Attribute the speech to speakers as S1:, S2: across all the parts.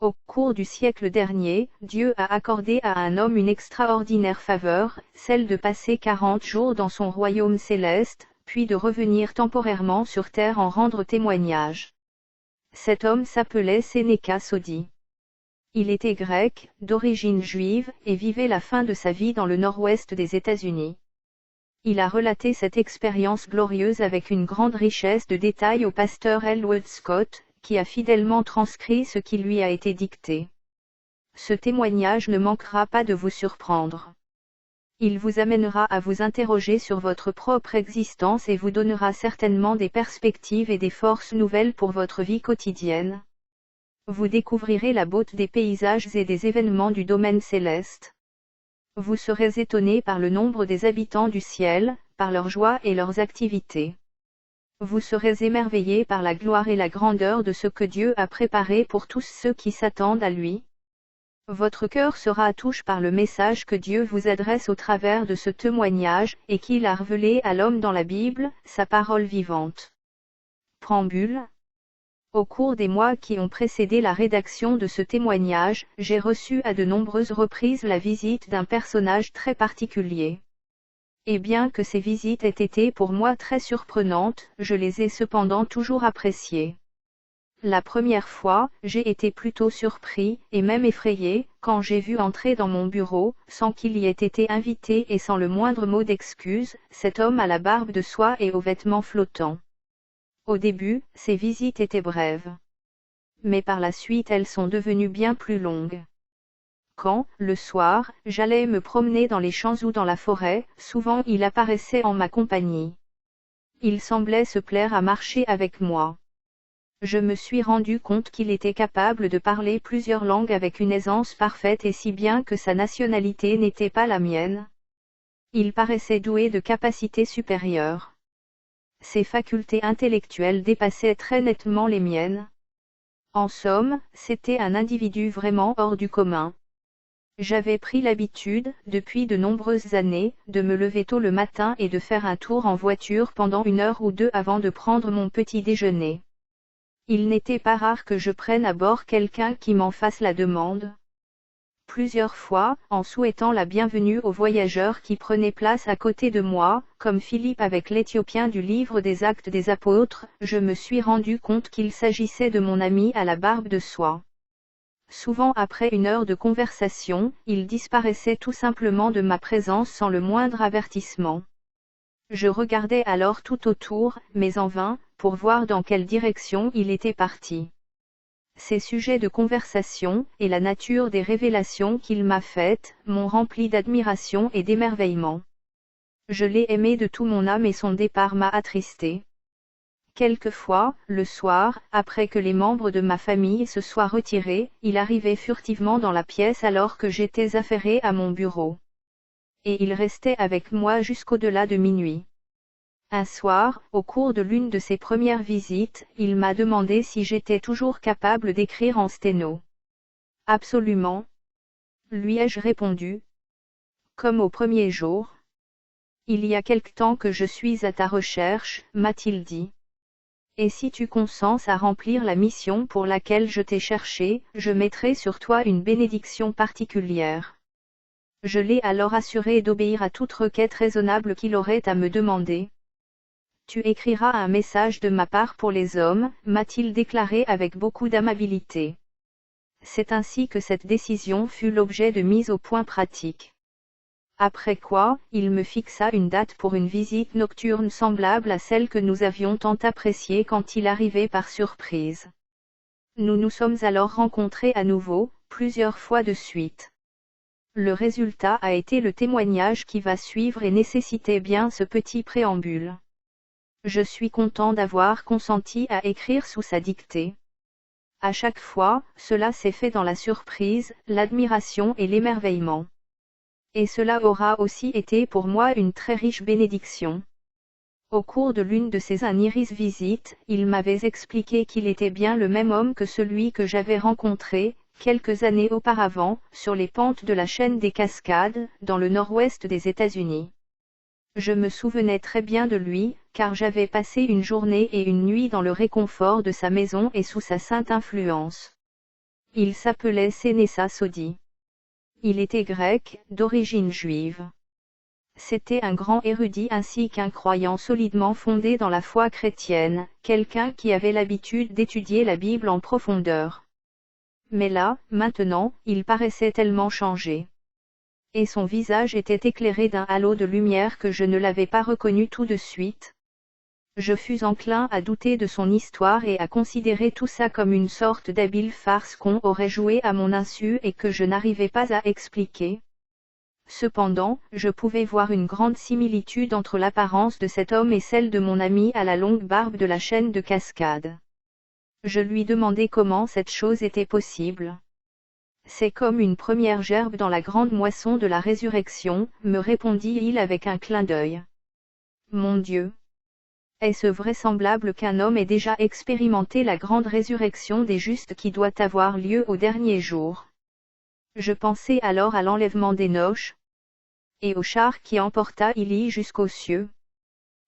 S1: Au cours du siècle dernier, Dieu a accordé à un homme une extraordinaire faveur, celle de passer 40 jours dans son royaume céleste, puis de revenir temporairement sur terre en rendre témoignage. Cet homme s'appelait Sénéca Sodi. Il était grec, d'origine juive, et vivait la fin de sa vie dans le nord-ouest des États-Unis. Il a relaté cette expérience glorieuse avec une grande richesse de détails au pasteur Elwood Scott, qui a fidèlement transcrit ce qui lui a été dicté. Ce témoignage ne manquera pas de vous surprendre. Il vous amènera à vous interroger sur votre propre existence et vous donnera certainement des perspectives et des forces nouvelles pour votre vie quotidienne. Vous découvrirez la beauté des paysages et des événements du domaine céleste. Vous serez étonné par le nombre des habitants du ciel, par leur joie et leurs activités. Vous serez émerveillé par la gloire et la grandeur de ce que Dieu a préparé pour tous ceux qui s'attendent à lui. Votre cœur sera touché par le message que Dieu vous adresse au travers de ce témoignage, et qu'il a révélé à l'homme dans la Bible, sa parole vivante. Préambule. Au cours des mois qui ont précédé la rédaction de ce témoignage, j'ai reçu à de nombreuses reprises la visite d'un personnage très particulier. Et bien que ces visites aient été pour moi très surprenantes, je les ai cependant toujours appréciées. La première fois, j'ai été plutôt surpris, et même effrayé, quand j'ai vu entrer dans mon bureau, sans qu'il y ait été invité et sans le moindre mot d'excuse, cet homme à la barbe de soie et aux vêtements flottants. Au début, ces visites étaient brèves. Mais par la suite elles sont devenues bien plus longues. Quand, le soir, j'allais me promener dans les champs ou dans la forêt, souvent il apparaissait en ma compagnie. Il semblait se plaire à marcher avec moi. Je me suis rendu compte qu'il était capable de parler plusieurs langues avec une aisance parfaite et si bien que sa nationalité n'était pas la mienne. Il paraissait doué de capacités supérieures. Ses facultés intellectuelles dépassaient très nettement les miennes. En somme, c'était un individu vraiment hors du commun. J'avais pris l'habitude, depuis de nombreuses années, de me lever tôt le matin et de faire un tour en voiture pendant 1 heure ou 2 avant de prendre mon petit déjeuner. Il n'était pas rare que je prenne à bord quelqu'un qui m'en fasse la demande. Plusieurs fois, en souhaitant la bienvenue aux voyageurs qui prenaient place à côté de moi, comme Philippe avec l'Éthiopien du livre des Actes des Apôtres, je me suis rendu compte qu'il s'agissait de mon ami à la barbe de soie. Souvent après 1 heure de conversation, il disparaissait tout simplement de ma présence sans le moindre avertissement. Je regardais alors tout autour, mais en vain, pour voir dans quelle direction il était parti. Ces sujets de conversation, et la nature des révélations qu'il m'a faites, m'ont rempli d'admiration et d'émerveillement. Je l'ai aimé de tout mon âme et son départ m'a attristé. Quelquefois, le soir, après que les membres de ma famille se soient retirés, il arrivait furtivement dans la pièce alors que j'étais affairé à mon bureau. Et il restait avec moi jusqu'au-delà de minuit. Un soir, au cours de l'une de ses premières visites, il m'a demandé si j'étais toujours capable d'écrire en sténo. Absolument, lui ai-je répondu. Comme au premier jour. Il y a quelque temps que je suis à ta recherche, m'a-t-il dit. Et si tu consens à remplir la mission pour laquelle je t'ai cherché, je mettrai sur toi une bénédiction particulière. Je l'ai alors assuré d'obéir à toute requête raisonnable qu'il aurait à me demander. Tu écriras un message de ma part pour les hommes, m'a-t-il déclaré avec beaucoup d'amabilité. C'est ainsi que cette décision fut l'objet de mise au point pratique. Après quoi, il me fixa une date pour une visite nocturne semblable à celle que nous avions tant appréciée quand il arrivait par surprise. Nous nous sommes alors rencontrés à nouveau, plusieurs fois de suite. Le résultat a été le témoignage qui va suivre et nécessitait bien ce petit préambule. Je suis content d'avoir consenti à écrire sous sa dictée. À chaque fois, cela s'est fait dans la surprise, l'admiration et l'émerveillement. Et cela aura aussi été pour moi une très riche bénédiction. Au cours de l'une de ces iris visites, il m'avait expliqué qu'il était bien le même homme que celui que j'avais rencontré, quelques années auparavant, sur les pentes de la chaîne des Cascades, dans le nord-ouest des États-Unis. Je me souvenais très bien de lui, car j'avais passé une journée et une nuit dans le réconfort de sa maison et sous sa sainte influence. Il s'appelait Sénéssa Sodi. Il était grec, d'origine juive. C'était un grand érudit ainsi qu'un croyant solidement fondé dans la foi chrétienne, quelqu'un qui avait l'habitude d'étudier la Bible en profondeur. Mais là, maintenant, il paraissait tellement changé. Et son visage était éclairé d'un halo de lumière que je ne l'avais pas reconnu tout de suite. Je fus enclin à douter de son histoire et à considérer tout ça comme une sorte d'habile farce qu'on aurait joué à mon insu et que je n'arrivais pas à expliquer. Cependant, je pouvais voir une grande similitude entre l'apparence de cet homme et celle de mon ami à la longue barbe de la chaîne de Cascade. Je lui demandai comment cette chose était possible. C'est comme une première gerbe dans la grande moisson de la résurrection, me répondit-il avec un clin d'œil. Mon Dieu! Est-ce vraisemblable qu'un homme ait déjà expérimenté la grande résurrection des justes qui doit avoir lieu au dernier jour? Je pensai alors à l'enlèvement d'Hénoch, et au char qui emporta Élie jusqu'aux cieux,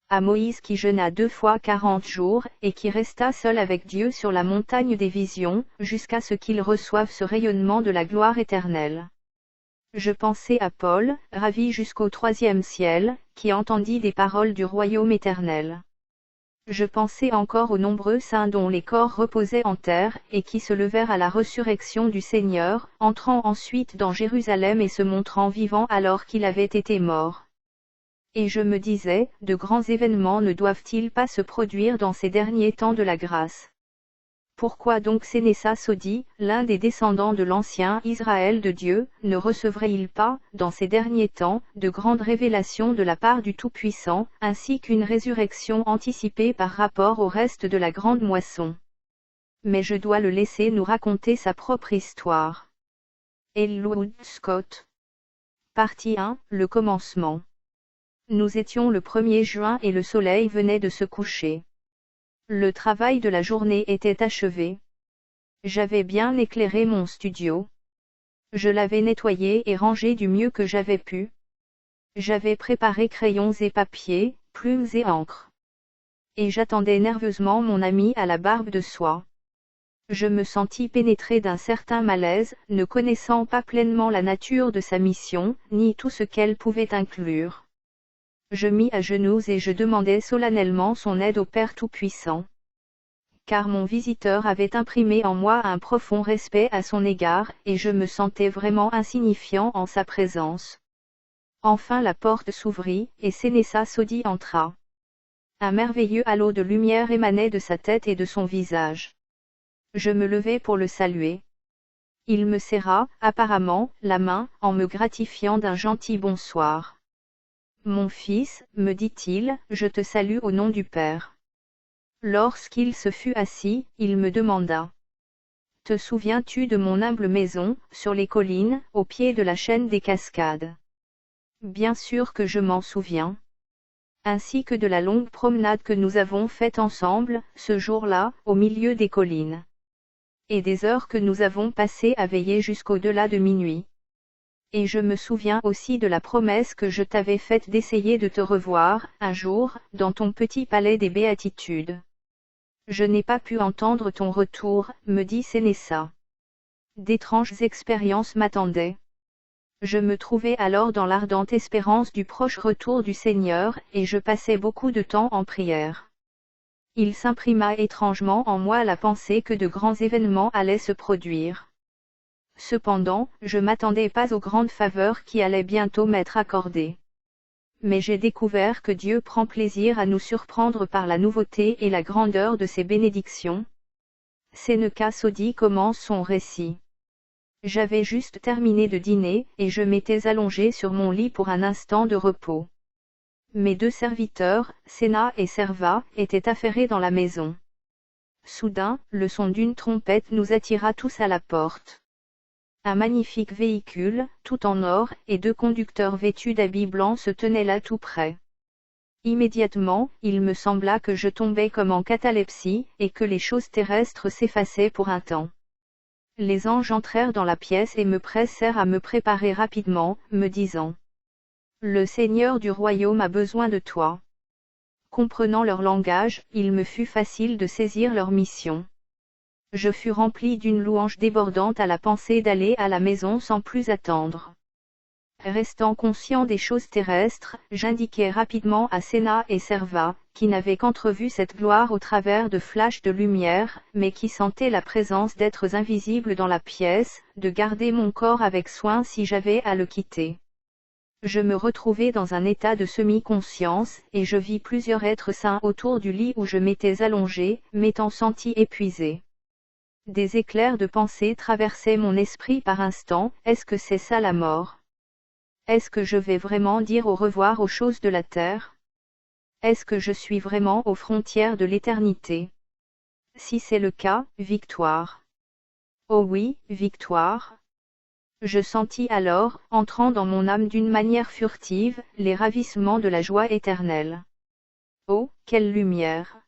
S1: à Moïse qui jeûna 2 fois 40 jours, et qui resta seul avec Dieu sur la montagne des visions, jusqu'à ce qu'il reçoive ce rayonnement de la gloire éternelle. Je pensai à Paul, ravi jusqu'au 3e ciel, qui entendit des paroles du royaume éternel. Je pensai encore aux nombreux saints dont les corps reposaient en terre, et qui se levèrent à la résurrection du Seigneur, entrant ensuite dans Jérusalem et se montrant vivants alors qu'il avait été mort. Et je me disais, de grands événements ne doivent-ils pas se produire dans ces derniers temps de la grâce? Pourquoi donc Sénéssa Sodi, l'un des descendants de l'ancien Israël de Dieu, ne recevrait-il pas, dans ces derniers temps, de grandes révélations de la part du Tout-Puissant, ainsi qu'une résurrection anticipée par rapport au reste de la grande moisson? Mais je dois le laisser nous raconter sa propre histoire. Elwood Scott. Partie 1, le commencement. Nous étions le 1er juin et le soleil venait de se coucher. Le travail de la journée était achevé. J'avais bien éclairé mon studio. Je l'avais nettoyé et rangé du mieux que j'avais pu. J'avais préparé crayons et papiers, plumes et encre. Et j'attendais nerveusement mon ami à la barbe de soie. Je me sentis pénétré d'un certain malaise, ne connaissant pas pleinement la nature de sa mission, ni tout ce qu'elle pouvait inclure. Je mis à genoux et je demandai solennellement son aide au Père Tout-Puissant. Car mon visiteur avait imprimé en moi un profond respect à son égard, et je me sentais vraiment insignifiant en sa présence. Enfin la porte s'ouvrit, et Sénéssa Sodi entra. Un merveilleux halo de lumière émanait de sa tête et de son visage. Je me levai pour le saluer. Il me serra, apparemment, la main, en me gratifiant d'un gentil bonsoir. Mon fils, me dit-il, je te salue au nom du Père. Lorsqu'il se fut assis, il me demanda. Te souviens-tu de mon humble maison, sur les collines, au pied de la chaîne des Cascades? Bien sûr que je m'en souviens. Ainsi que de la longue promenade que nous avons faite ensemble, ce jour-là, au milieu des collines. Et des heures que nous avons passées à veiller jusqu'au-delà de minuit. Et je me souviens aussi de la promesse que je t'avais faite d'essayer de te revoir, un jour, dans ton petit palais des béatitudes. Je n'ai pas pu entendre ton retour, me dit Sénéssa. D'étranges expériences m'attendaient. Je me trouvais alors dans l'ardente espérance du proche retour du Seigneur, et je passais beaucoup de temps en prière. Il s'imprima étrangement en moi la pensée que de grands événements allaient se produire. Cependant, je m'attendais pas aux grandes faveurs qui allaient bientôt m'être accordées. Mais j'ai découvert que Dieu prend plaisir à nous surprendre par la nouveauté et la grandeur de ses bénédictions. Sénéssa Sodi commence son récit. J'avais juste terminé de dîner, et je m'étais allongé sur mon lit pour un instant de repos. Mes 2 serviteurs, Séna et Serva, étaient affairés dans la maison. Soudain, le son d'une trompette nous attira tous à la porte. Un magnifique véhicule, tout en or, et 2 conducteurs vêtus d'habits blancs se tenaient là tout près. Immédiatement, il me sembla que je tombais comme en catalepsie, et que les choses terrestres s'effaçaient pour un temps. Les anges entrèrent dans la pièce et me pressèrent à me préparer rapidement, me disant: Le Seigneur du royaume a besoin de toi. Comprenant leur langage, il me fut facile de saisir leur mission. Je fus rempli d'une louange débordante à la pensée d'aller à la maison sans plus attendre. Restant conscient des choses terrestres, j'indiquai rapidement à Sénat et Serva, qui n'avaient qu'entrevu cette gloire au travers de flashs de lumière, mais qui sentaient la présence d'êtres invisibles dans la pièce, de garder mon corps avec soin si j'avais à le quitter. Je me retrouvai dans un état de semi-conscience, et je vis plusieurs êtres saints autour du lit où je m'étais allongé, m'étant senti épuisé. Des éclairs de pensée traversaient mon esprit par instants. Est-ce que c'est ça la mort? Est-ce que je vais vraiment dire au revoir aux choses de la terre? Est-ce que je suis vraiment aux frontières de l'éternité? Si c'est le cas, victoire. Oh oui, victoire. Je sentis alors, entrant dans mon âme d'une manière furtive, les ravissements de la joie éternelle. Oh, quelle lumière!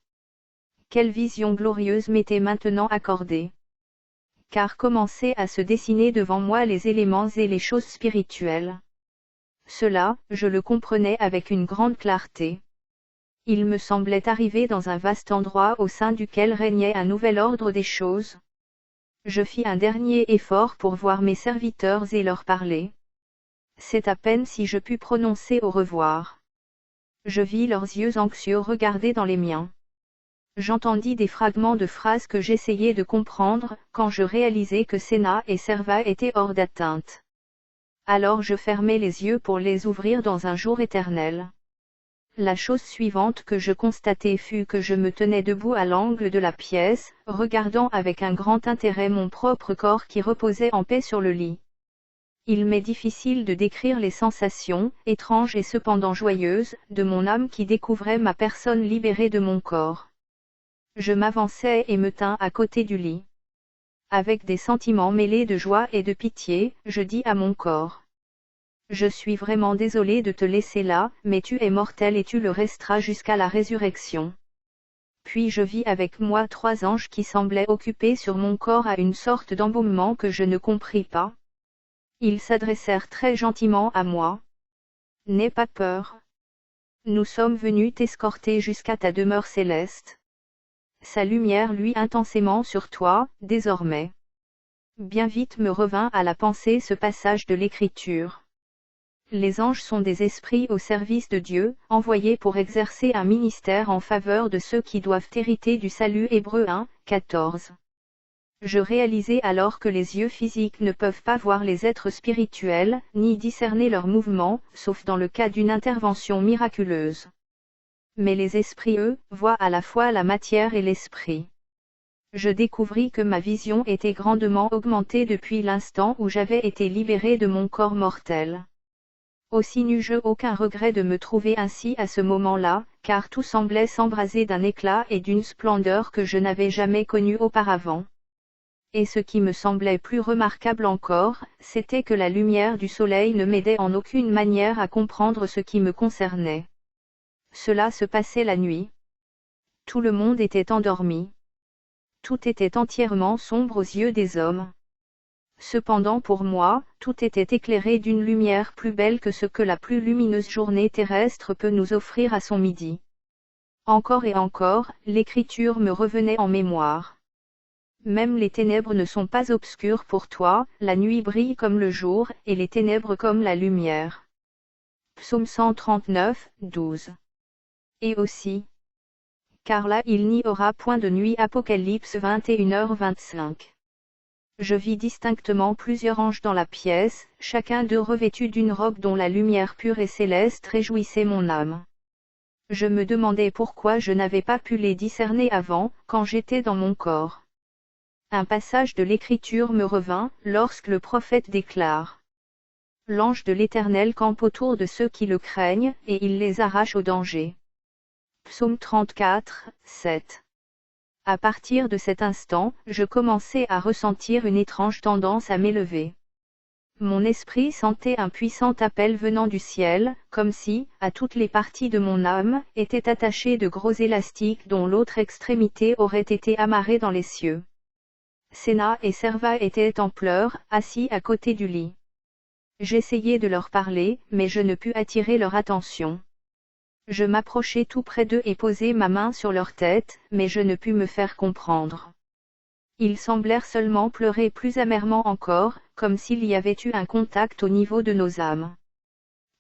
S1: Quelle vision glorieuse m'était maintenant accordée! Car commençaient à se dessiner devant moi les éléments et les choses spirituelles. Cela, je le comprenais avec une grande clarté. Il me semblait arriver dans un vaste endroit au sein duquel régnait un nouvel ordre des choses. Je fis un dernier effort pour voir mes serviteurs et leur parler. C'est à peine si je pus prononcer au revoir. Je vis leurs yeux anxieux regarder dans les miens. J'entendis des fragments de phrases que j'essayais de comprendre, quand je réalisai que Sénat et Serva étaient hors d'atteinte. Alors je fermai les yeux pour les ouvrir dans un jour éternel. La chose suivante que je constatai fut que je me tenais debout à l'angle de la pièce, regardant avec un grand intérêt mon propre corps qui reposait en paix sur le lit. Il m'est difficile de décrire les sensations, étranges et cependant joyeuses, de mon âme qui découvrait ma personne libérée de mon corps. Je m'avançai et me tins à côté du lit. Avec des sentiments mêlés de joie et de pitié, je dis à mon corps: je suis vraiment désolé de te laisser là, mais tu es mortel et tu le resteras jusqu'à la résurrection. Puis je vis avec moi 3 anges qui semblaient occupés sur mon corps à une sorte d'embaumement que je ne compris pas. Ils s'adressèrent très gentiment à moi. N'aie pas peur. Nous sommes venus t'escorter jusqu'à ta demeure céleste. Sa lumière luit intensément sur toi, désormais. Bien vite me revint à la pensée ce passage de l'Écriture. Les anges sont des esprits au service de Dieu, envoyés pour exercer un ministère en faveur de ceux qui doivent hériter du salut. Hébreux 1, 14. Je réalisai alors que les yeux physiques ne peuvent pas voir les êtres spirituels, ni discerner leurs mouvements, sauf dans le cas d'une intervention miraculeuse. Mais les esprits, eux, voient à la fois la matière et l'esprit. Je découvris que ma vision était grandement augmentée depuis l'instant où j'avais été libéré de mon corps mortel. Aussi n'eus-je aucun regret de me trouver ainsi à ce moment-là, car tout semblait s'embraser d'un éclat et d'une splendeur que je n'avais jamais connue auparavant. Et ce qui me semblait plus remarquable encore, c'était que la lumière du soleil ne m'aidait en aucune manière à comprendre ce qui me concernait. Cela se passait la nuit. Tout le monde était endormi. Tout était entièrement sombre aux yeux des hommes. Cependant pour moi, tout était éclairé d'une lumière plus belle que ce que la plus lumineuse journée terrestre peut nous offrir à son midi. Encore et encore, l'Écriture me revenait en mémoire. Même les ténèbres ne sont pas obscures pour toi, la nuit brille comme le jour, et les ténèbres comme la lumière. Psaume 139, 12. Et aussi: car là il n'y aura point de nuit. Apocalypse 21h25. Je vis distinctement plusieurs anges dans la pièce, chacun d'eux revêtu d'une robe dont la lumière pure et céleste réjouissait mon âme. Je me demandais pourquoi je n'avais pas pu les discerner avant, quand j'étais dans mon corps. Un passage de l'Écriture me revint, lorsque le prophète déclare: l'ange de l'Éternel campe autour de ceux qui le craignent, et il les arrache au danger. Psaume 34, 7. À partir de cet instant, je commençai à ressentir une étrange tendance à m'élever. Mon esprit sentait un puissant appel venant du ciel, comme si, à toutes les parties de mon âme, étaient attachés de gros élastiques dont l'autre extrémité aurait été amarrée dans les cieux. Sénat et Serva étaient en pleurs, assis à côté du lit. J'essayai de leur parler, mais je ne pus attirer leur attention. Je m'approchai tout près d'eux et posai ma main sur leur tête, mais je ne pus me faire comprendre. Ils semblèrent seulement pleurer plus amèrement encore, comme s'il y avait eu un contact au niveau de nos âmes.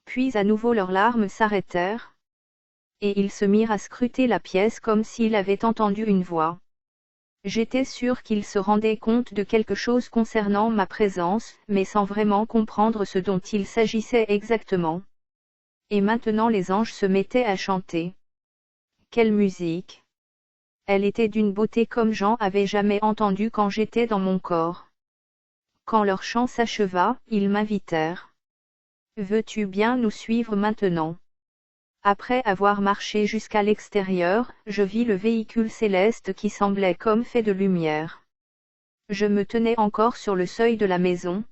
S1: Puis à nouveau leurs larmes s'arrêtèrent, et ils se mirent à scruter la pièce comme s'ils avaient entendu une voix. J'étais sûr qu'ils se rendaient compte de quelque chose concernant ma présence, mais sans vraiment comprendre ce dont il s'agissait exactement. Et maintenant les anges se mettaient à chanter. Quelle musique! Elle était d'une beauté comme j'en avais jamais entendu quand j'étais dans mon corps. Quand leur chant s'acheva, ils m'invitèrent. Veux-tu bien nous suivre maintenant? Après avoir marché jusqu'à l'extérieur, je vis le véhicule céleste qui semblait comme fait de lumière. Je me tenais encore sur le seuil de la maison.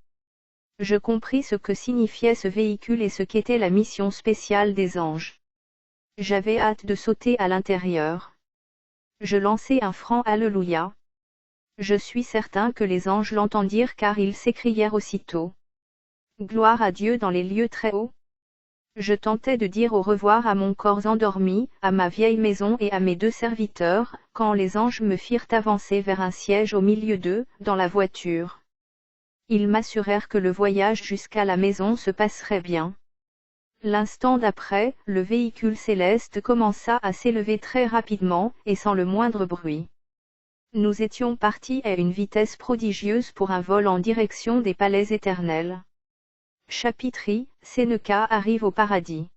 S1: Je compris ce que signifiait ce véhicule et ce qu'était la mission spéciale des anges. J'avais hâte de sauter à l'intérieur. Je lançai un franc Alléluia. Je suis certain que les anges l'entendirent car ils s'écrièrent aussitôt. Gloire à Dieu dans les lieux très hauts. Je tentais de dire au revoir à mon corps endormi, à ma vieille maison et à mes 2 serviteurs, quand les anges me firent avancer vers un siège au milieu d'eux, dans la voiture. Ils m'assurèrent que le voyage jusqu'à la maison se passerait bien. L'instant d'après, le véhicule céleste commença à s'élever très rapidement, et sans le moindre bruit. Nous étions partis à une vitesse prodigieuse pour un vol en direction des palais éternels. Chapitre I, Sénéca arrive au paradis.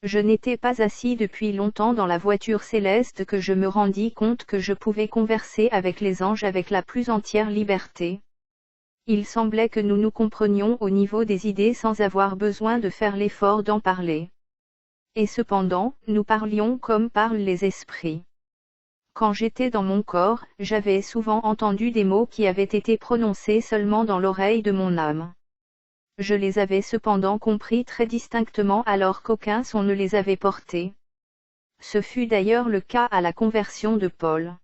S1: Je n'étais pas assis depuis longtemps dans la voiture céleste que je me rendis compte que je pouvais converser avec les anges avec la plus entière liberté. Il semblait que nous nous comprenions au niveau des idées sans avoir besoin de faire l'effort d'en parler. Et cependant, nous parlions comme parlent les esprits. Quand j'étais dans mon corps, j'avais souvent entendu des mots qui avaient été prononcés seulement dans l'oreille de mon âme. Je les avais cependant compris très distinctement alors qu'aucun son ne les avait portés. Ce fut d'ailleurs le cas à la conversion de Paul.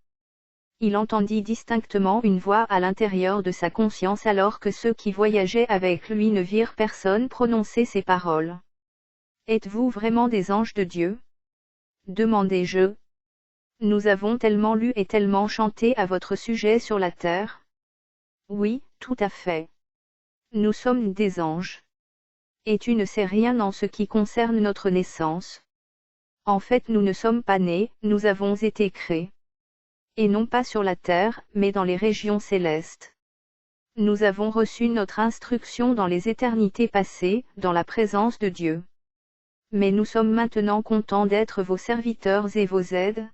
S1: Il entendit distinctement une voix à l'intérieur de sa conscience alors que ceux qui voyageaient avec lui ne virent personne prononcer ces paroles. « Êtes-vous vraiment des anges de Dieu? Demandai-je. Nous avons tellement lu et tellement chanté à votre sujet sur la terre. Oui, tout à fait. Nous sommes des anges. Et tu ne sais rien en ce qui concerne notre naissance. En fait, nous ne sommes pas nés, nous avons été créés. Et non pas sur la terre, mais dans les régions célestes. Nous avons reçu notre instruction dans les éternités passées, dans la présence de Dieu. Mais nous sommes maintenant contents d'être vos serviteurs et vos aides.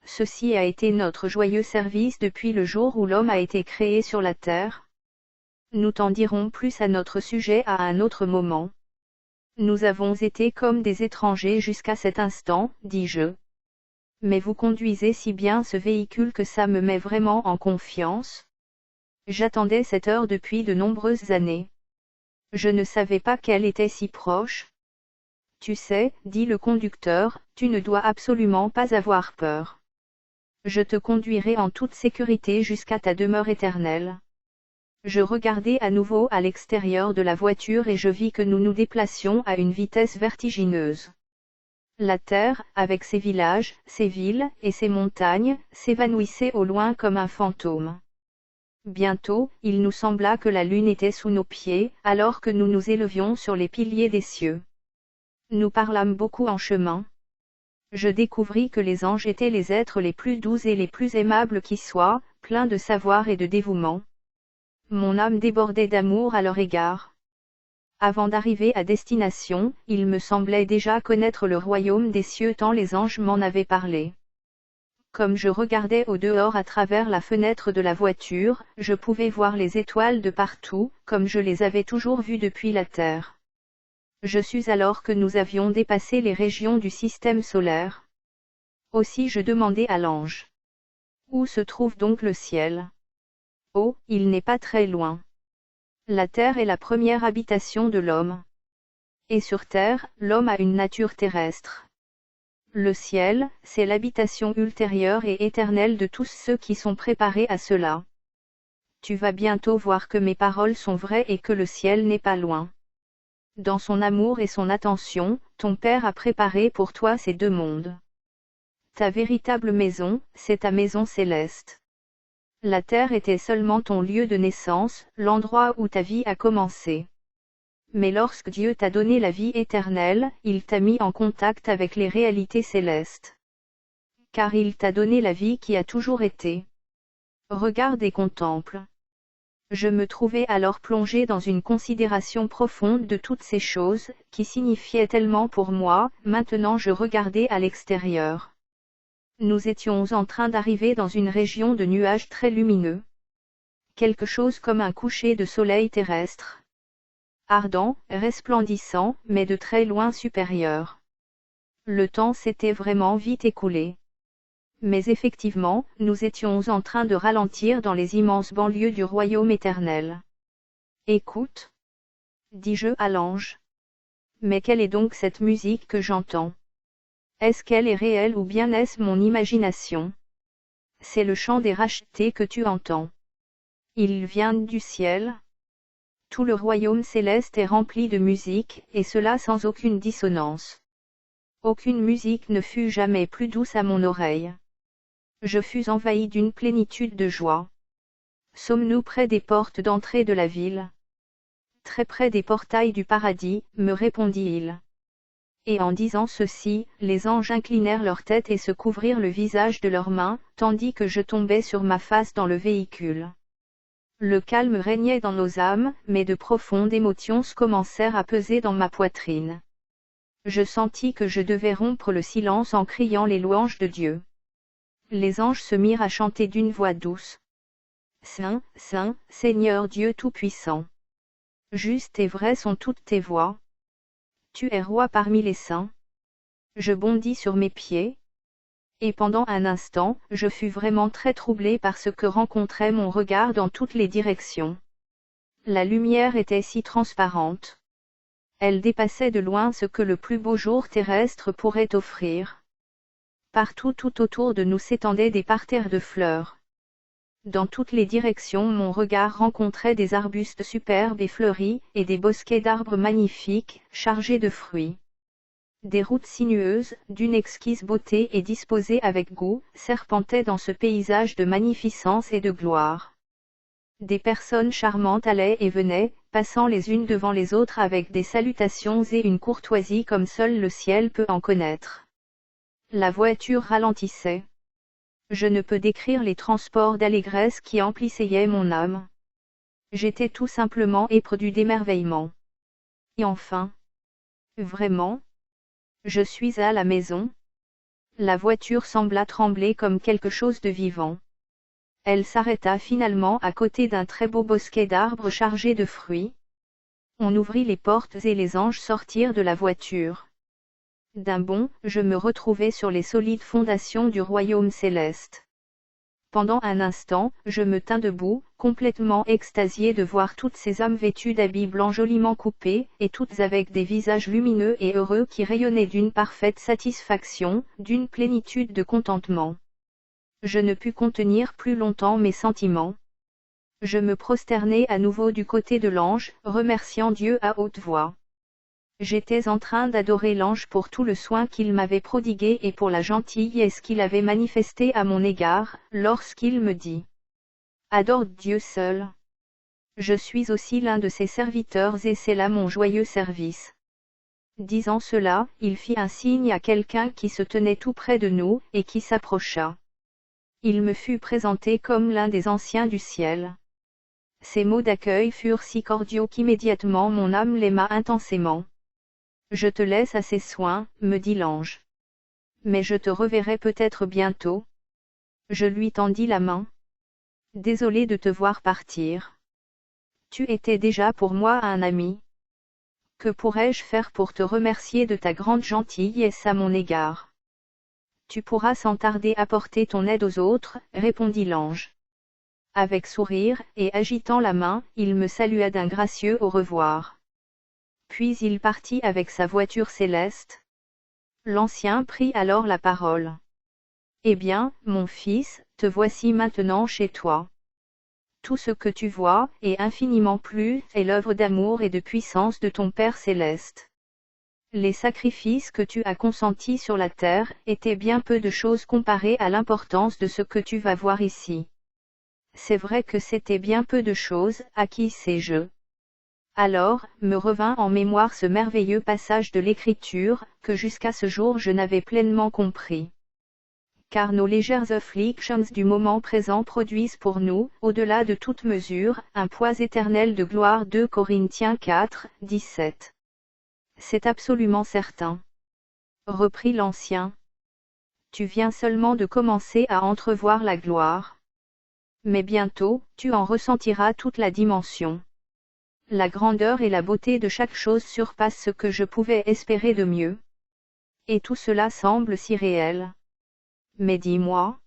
S1: Ceci a été notre joyeux service depuis le jour où l'homme a été créé sur la terre. Nous t'en dirons plus à notre sujet à un autre moment. Nous avons été comme des étrangers jusqu'à cet instant, dis-je. Mais vous conduisez si bien ce véhicule que ça me met vraiment en confiance. J'attendais cette heure depuis de nombreuses années. Je ne savais pas qu'elle était si proche. Tu sais, dit le conducteur, tu ne dois absolument pas avoir peur. Je te conduirai en toute sécurité jusqu'à ta demeure éternelle. Je regardai à nouveau à l'extérieur de la voiture et je vis que nous nous déplacions à une vitesse vertigineuse. La terre, avec ses villages, ses villes, et ses montagnes, s'évanouissait au loin comme un fantôme. Bientôt, il nous sembla que la lune était sous nos pieds, alors que nous nous élevions sur les piliers des cieux. Nous parlâmes beaucoup en chemin. Je découvris que les anges étaient les êtres les plus doux et les plus aimables qui soient, pleins de savoir et de dévouement. Mon âme débordait d'amour à leur égard. Avant d'arriver à destination, il me semblait déjà connaître le royaume des cieux tant les anges m'en avaient parlé. Comme je regardais au dehors à travers la fenêtre de la voiture, je pouvais voir les étoiles de partout, comme je les avais toujours vues depuis la Terre. Je sus alors que nous avions dépassé les régions du système solaire. Aussi je demandai à l'ange. Où se trouve donc le ciel? Oh, il n'est pas très loin. La terre est la première habitation de l'homme. Et sur terre, l'homme a une nature terrestre. Le ciel, c'est l'habitation ultérieure et éternelle de tous ceux qui sont préparés à cela. Tu vas bientôt voir que mes paroles sont vraies et que le ciel n'est pas loin. Dans son amour et son attention, ton Père a préparé pour toi ces 2 mondes. Ta véritable maison, c'est ta maison céleste. La terre était seulement ton lieu de naissance, l'endroit où ta vie a commencé. Mais lorsque Dieu t'a donné la vie éternelle, il t'a mis en contact avec les réalités célestes. Car il t'a donné la vie qui a toujours été. Regarde et contemple. Je me trouvais alors plongé dans une considération profonde de toutes ces choses, qui signifiaient tellement pour moi. Maintenant je regardais à l'extérieur. Nous étions en train d'arriver dans une région de nuages très lumineux. Quelque chose comme un coucher de soleil terrestre. Ardent, resplendissant, mais de très loin supérieur. Le temps s'était vraiment vite écoulé. Mais effectivement, nous étions en train de ralentir dans les immenses banlieues du royaume éternel. Écoute, dis-je à l'ange. Mais quelle est donc cette musique que j'entends? Est-ce qu'elle est réelle ou bien est-ce mon imagination? C'est le chant des rachetés que tu entends. Il vient du ciel. Tout le royaume céleste est rempli de musique, et cela sans aucune dissonance. Aucune musique ne fut jamais plus douce à mon oreille. Je fus envahi d'une plénitude de joie. Sommes-nous près des portes d'entrée de la ville? Très près des portails du paradis, me répondit-il. Et en disant ceci, les anges inclinèrent leur tête et se couvrirent le visage de leurs mains, tandis que je tombais sur ma face dans le véhicule. Le calme régnait dans nos âmes, mais de profondes émotions commencèrent à peser dans ma poitrine. Je sentis que je devais rompre le silence en criant les louanges de Dieu. Les anges se mirent à chanter d'une voix douce. Saint, Saint, Seigneur Dieu Tout-Puissant. Juste et vrai sont toutes tes voix. Tu es roi parmi les saints. Je bondis sur mes pieds. Et pendant un instant, je fus vraiment très troublé par ce que rencontrait mon regard dans toutes les directions. La lumière était si transparente. Elle dépassait de loin ce que le plus beau jour terrestre pourrait offrir. Partout tout autour de nous s'étendaient des parterres de fleurs. Dans toutes les directions mon regard rencontrait des arbustes superbes et fleuris, et des bosquets d'arbres magnifiques, chargés de fruits. Des routes sinueuses, d'une exquise beauté et disposées avec goût, serpentaient dans ce paysage de magnificence et de gloire. Des personnes charmantes allaient et venaient, passant les unes devant les autres avec des salutations et une courtoisie comme seul le ciel peut en connaître. La voiture ralentissait. Je ne peux décrire les transports d'allégresse qui emplissaient mon âme. J'étais tout simplement éperdu d'émerveillement. Et enfin, vraiment, je suis à la maison. La voiture sembla trembler comme quelque chose de vivant. Elle s'arrêta finalement à côté d'un très beau bosquet d'arbres chargés de fruits. On ouvrit les portes et les anges sortirent de la voiture. D'un bond, je me retrouvai sur les solides fondations du royaume céleste. Pendant un instant, je me tins debout, complètement extasié de voir toutes ces âmes vêtues d'habits blancs joliment coupés, et toutes avec des visages lumineux et heureux qui rayonnaient d'une parfaite satisfaction, d'une plénitude de contentement. Je ne pus contenir plus longtemps mes sentiments. Je me prosternai à nouveau du côté de l'ange, remerciant Dieu à haute voix. J'étais en train d'adorer l'ange pour tout le soin qu'il m'avait prodigué et pour la gentillesse qu'il avait manifestée à mon égard, lorsqu'il me dit: Adore Dieu seul. Je suis aussi l'un de ses serviteurs et c'est là mon joyeux service. Disant cela, il fit un signe à quelqu'un qui se tenait tout près de nous, et qui s'approcha. Il me fut présenté comme l'un des anciens du ciel. Ces mots d'accueil furent si cordiaux qu'immédiatement mon âme l'aima intensément. Je te laisse à ses soins, me dit l'ange. Mais je te reverrai peut-être bientôt. Je lui tendis la main. Désolé de te voir partir. Tu étais déjà pour moi un ami. Que pourrais-je faire pour te remercier de ta grande gentillesse à mon égard? Tu pourras sans tarder apporter ton aide aux autres, répondit l'ange. Avec sourire, et agitant la main, il me salua d'un gracieux au revoir. Puis il partit avec sa voiture céleste. L'ancien prit alors la parole. Eh bien, mon fils, te voici maintenant chez toi. Tout ce que tu vois, et infiniment plus, est l'œuvre d'amour et de puissance de ton Père céleste. Les sacrifices que tu as consentis sur la terre, étaient bien peu de choses comparés à l'importance de ce que tu vas voir ici. C'est vrai que c'était bien peu de choses, à qui sais-je. Alors, me revint en mémoire ce merveilleux passage de l'Écriture, que jusqu'à ce jour je n'avais pleinement compris. Car nos légères afflictions du moment présent produisent pour nous, au-delà de toute mesure, un poids éternel de gloire. 2 Corinthiens 4, 17. C'est absolument certain. Reprit l'ancien. Tu viens seulement de commencer à entrevoir la gloire. Mais bientôt, tu en ressentiras toute la dimension. La grandeur et la beauté de chaque chose surpassent ce que je pouvais espérer de mieux. Et tout cela semble si réel. Mais dis-moi,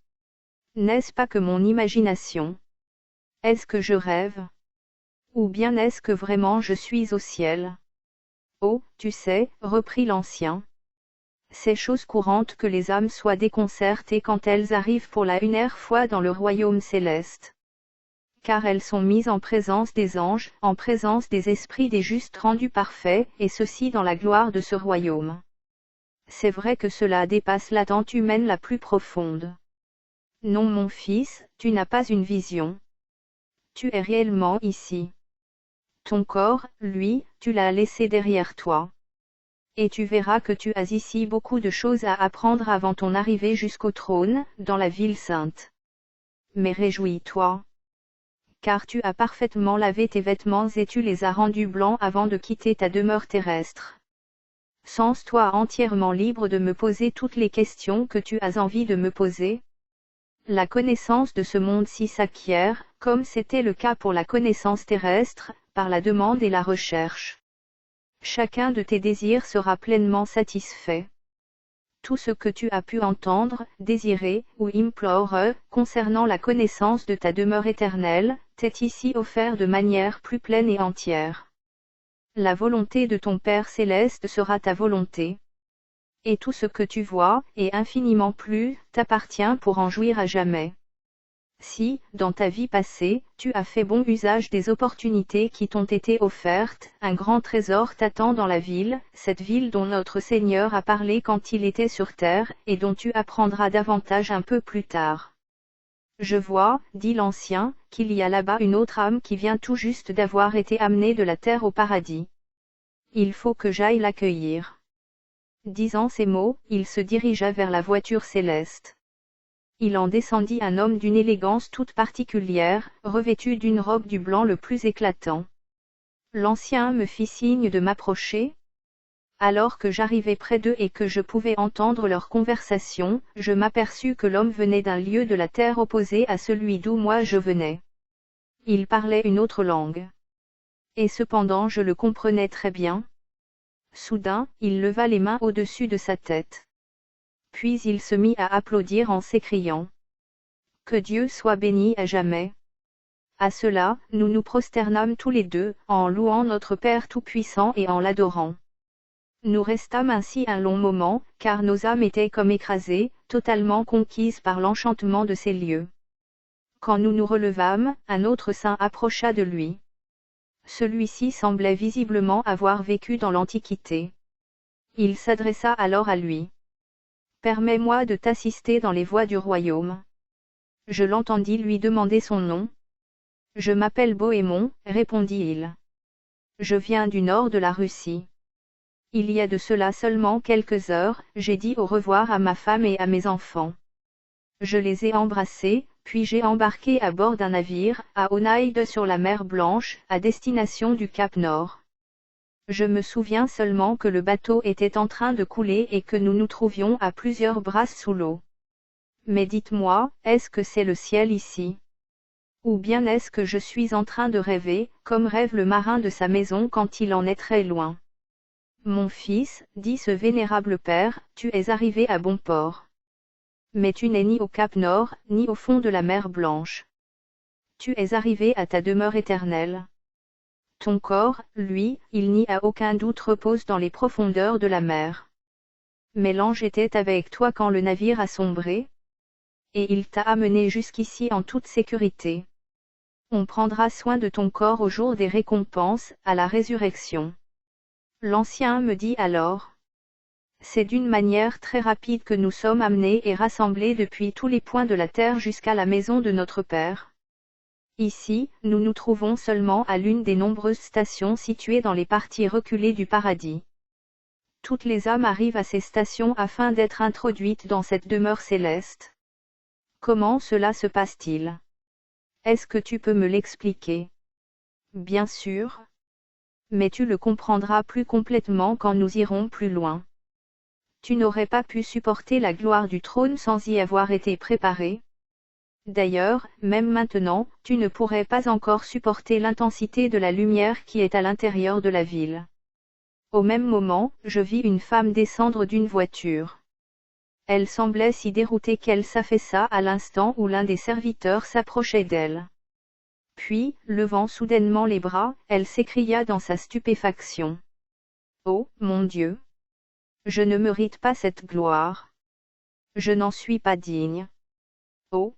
S1: n'est-ce pas que mon imagination? Est-ce que je rêve? Ou bien est-ce que vraiment je suis au ciel? Oh, tu sais, reprit l'ancien. C'est chose courante que les âmes soient déconcertées quand elles arrivent pour la première fois dans le royaume céleste. Car elles sont mises en présence des anges, en présence des esprits des justes rendus parfaits, et ceci dans la gloire de ce royaume. C'est vrai que cela dépasse l'attente humaine la plus profonde. Non mon fils, tu n'as pas une vision. Tu es réellement ici. Ton corps, lui, tu l'as laissé derrière toi. Et tu verras que tu as ici beaucoup de choses à apprendre avant ton arrivée jusqu'au trône, dans la ville sainte. Mais réjouis-toi. Car tu as parfaitement lavé tes vêtements et tu les as rendus blancs avant de quitter ta demeure terrestre. Sens-toi entièrement libre de me poser toutes les questions que tu as envie de me poser. La connaissance de ce monde-ci s'acquiert, comme c'était le cas pour la connaissance terrestre, par la demande et la recherche. Chacun de tes désirs sera pleinement satisfait. Tout ce que tu as pu entendre, désirer, ou implorer, concernant la connaissance de ta demeure éternelle, t'est ici offert de manière plus pleine et entière. La volonté de ton Père céleste sera ta volonté. Et tout ce que tu vois, et infiniment plus, t'appartient pour en jouir à jamais. Si, dans ta vie passée, tu as fait bon usage des opportunités qui t'ont été offertes, un grand trésor t'attend dans la ville, cette ville dont notre Seigneur a parlé quand il était sur terre, et dont tu apprendras davantage un peu plus tard. Je vois, dit l'ancien, qu'il y a là-bas une autre âme qui vient tout juste d'avoir été amenée de la terre au paradis. Il faut que j'aille l'accueillir. Disant ces mots, il se dirigea vers la voiture céleste. Il en descendit un homme d'une élégance toute particulière, revêtu d'une robe du blanc le plus éclatant. L'ancien me fit signe de m'approcher. Alors que j'arrivai près d'eux et que je pouvais entendre leur conversation, je m'aperçus que l'homme venait d'un lieu de la terre opposé à celui d'où moi je venais. Il parlait une autre langue. Et cependant je le comprenais très bien. Soudain, il leva les mains au-dessus de sa tête. Puis il se mit à applaudir en s'écriant « Que Dieu soit béni à jamais !» À cela, nous nous prosternâmes tous les deux, en louant notre Père Tout-Puissant et en l'adorant. Nous restâmes ainsi un long moment, car nos âmes étaient comme écrasées, totalement conquises par l'enchantement de ces lieux. Quand nous nous relevâmes, un autre saint approcha de lui. Celui-ci semblait visiblement avoir vécu dans l'Antiquité. Il s'adressa alors à lui. « Permets-moi de t'assister dans les voies du royaume. » Je l'entendis lui demander son nom. « Je m'appelle Bohémond, répondit-il. Je viens du nord de la Russie. Il y a de cela seulement quelques heures, j'ai dit au revoir à ma femme et à mes enfants. Je les ai embrassés, puis j'ai embarqué à bord d'un navire, à Oneide sur la mer Blanche, à destination du Cap Nord. Je me souviens seulement que le bateau était en train de couler et que nous nous trouvions à plusieurs brasses sous l'eau. Mais dites-moi, est-ce que c'est le ciel ici? Ou bien est-ce que je suis en train de rêver, comme rêve le marin de sa maison quand il en est très loin? Mon fils, dit ce vénérable père, tu es arrivé à bon port. Mais tu n'es ni au Cap Nord, ni au fond de la mer Blanche. Tu es arrivé à ta demeure éternelle. Ton corps, lui, il n'y a aucun doute repose dans les profondeurs de la mer. Mais l'ange était avec toi quand le navire a sombré. Et il t'a amené jusqu'ici en toute sécurité. On prendra soin de ton corps au jour des récompenses, à la résurrection. L'ancien me dit alors. C'est d'une manière très rapide que nous sommes amenés et rassemblés depuis tous les points de la terre jusqu'à la maison de notre Père. Ici, nous nous trouvons seulement à l'une des nombreuses stations situées dans les parties reculées du paradis. Toutes les âmes arrivent à ces stations afin d'être introduites dans cette demeure céleste. Comment cela se passe-t-il? Est-ce que tu peux me l'expliquer? Bien sûr. Mais tu le comprendras plus complètement quand nous irons plus loin. Tu n'aurais pas pu supporter la gloire du trône sans y avoir été préparé. D'ailleurs, même maintenant, tu ne pourrais pas encore supporter l'intensité de la lumière qui est à l'intérieur de la ville. Au même moment, je vis une femme descendre d'une voiture. Elle semblait si déroutée qu'elle s'affaissa à l'instant où l'un des serviteurs s'approchait d'elle. Puis, levant soudainement les bras, elle s'écria dans sa stupéfaction. « Oh, mon Dieu! Je ne mérite pas cette gloire. Je n'en suis pas digne. Oh!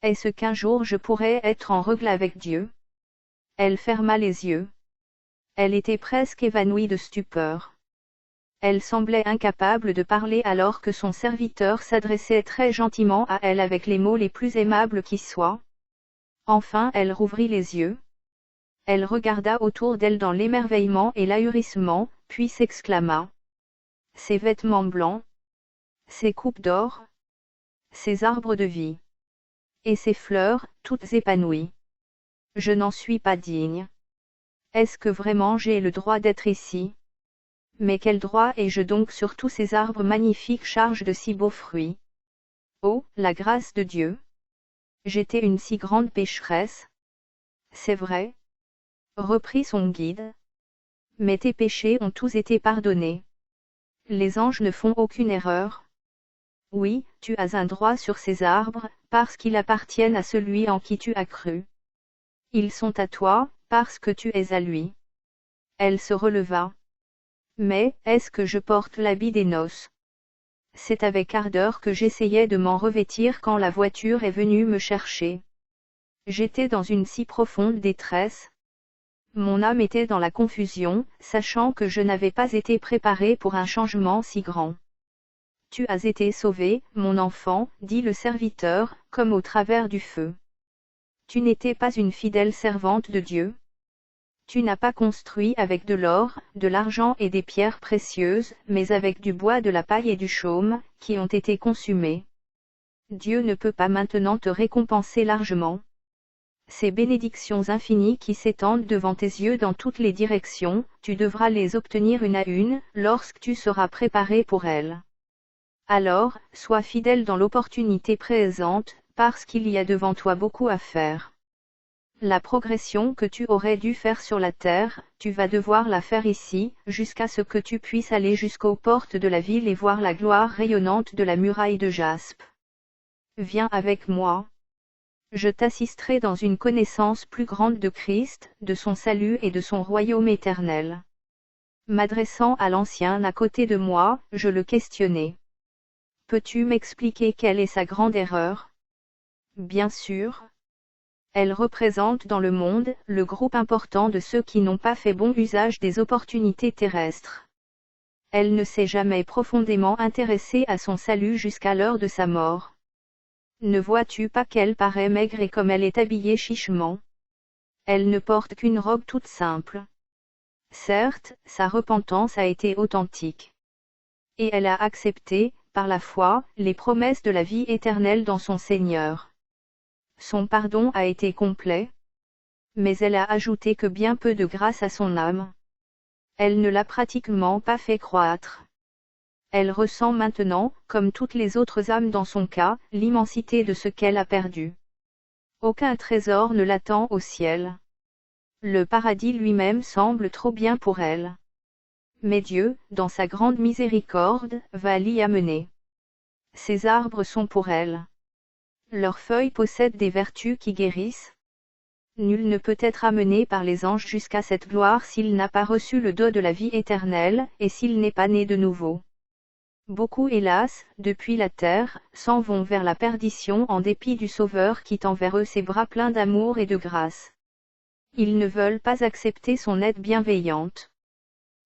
S1: Est-ce qu'un jour je pourrais être en règle avec Dieu? » Elle ferma les yeux. Elle était presque évanouie de stupeur. Elle semblait incapable de parler alors que son serviteur s'adressait très gentiment à elle avec les mots les plus aimables qui soient. Enfin elle rouvrit les yeux. Elle regarda autour d'elle dans l'émerveillement et l'ahurissement, puis s'exclama. Ces vêtements blancs, ces coupes d'or, ces arbres de vie, et ces fleurs, toutes épanouies. Je n'en suis pas digne. Est-ce que vraiment j'ai le droit d'être ici? Mais quel droit ai-je donc sur tous ces arbres magnifiques charges de si beaux fruits? Oh, la grâce de Dieu! J'étais une si grande pécheresse. C'est vrai, reprit son guide. Mais tes péchés ont tous été pardonnés. Les anges ne font aucune erreur. Oui, tu as un droit sur ces arbres, parce qu'ils appartiennent à celui en qui tu as cru. Ils sont à toi, parce que tu es à lui. Elle se releva. Mais, est-ce que je porte l'habit des noces? C'est avec ardeur que j'essayais de m'en revêtir quand la voiture est venue me chercher. J'étais dans une si profonde détresse. Mon âme était dans la confusion, sachant que je n'avais pas été préparée pour un changement si grand. Tu as été sauvé, mon enfant, dit le serviteur, comme au travers du feu. Tu n'étais pas une fidèle servante de Dieu. Tu n'as pas construit avec de l'or, de l'argent et des pierres précieuses, mais avec du bois, de la paille et du chaume, qui ont été consumés. Dieu ne peut pas maintenant te récompenser largement. Ces bénédictions infinies qui s'étendent devant tes yeux dans toutes les directions, tu devras les obtenir une à une, lorsque tu seras préparé pour elles. Alors, sois fidèle dans l'opportunité présente, parce qu'il y a devant toi beaucoup à faire. La progression que tu aurais dû faire sur la terre, tu vas devoir la faire ici, jusqu'à ce que tu puisses aller jusqu'aux portes de la ville et voir la gloire rayonnante de la muraille de jaspe. Viens avec moi. Je t'assisterai dans une connaissance plus grande de Christ, de son salut et de son royaume éternel. M'adressant à l'ancien à côté de moi, je le questionnai. Peux-tu m'expliquer quelle est sa grande erreur? Bien sûr. Elle représente dans le monde, le groupe important de ceux qui n'ont pas fait bon usage des opportunités terrestres. Elle ne s'est jamais profondément intéressée à son salut jusqu'à l'heure de sa mort. Ne vois-tu pas qu'elle paraît maigre et comme elle est habillée chichement? Elle ne porte qu'une robe toute simple. Certes, sa repentance a été authentique. Et elle a accepté, par la foi, les promesses de la vie éternelle dans son Seigneur. Son pardon a été complet. Mais elle a ajouté que bien peu de grâce à son âme. Elle ne l'a pratiquement pas fait croître. Elle ressent maintenant, comme toutes les autres âmes dans son cas, l'immensité de ce qu'elle a perdu. Aucun trésor ne l'attend au ciel. Le paradis lui-même semble trop bien pour elle. Mais Dieu, dans sa grande miséricorde, va l'y amener. Ces arbres sont pour elle. Leurs feuilles possèdent des vertus qui guérissent. Nul ne peut être amené par les anges jusqu'à cette gloire s'il n'a pas reçu le don de la vie éternelle, et s'il n'est pas né de nouveau. Beaucoup, hélas, depuis la terre, s'en vont vers la perdition en dépit du Sauveur qui tend vers eux ses bras pleins d'amour et de grâce. Ils ne veulent pas accepter son aide bienveillante.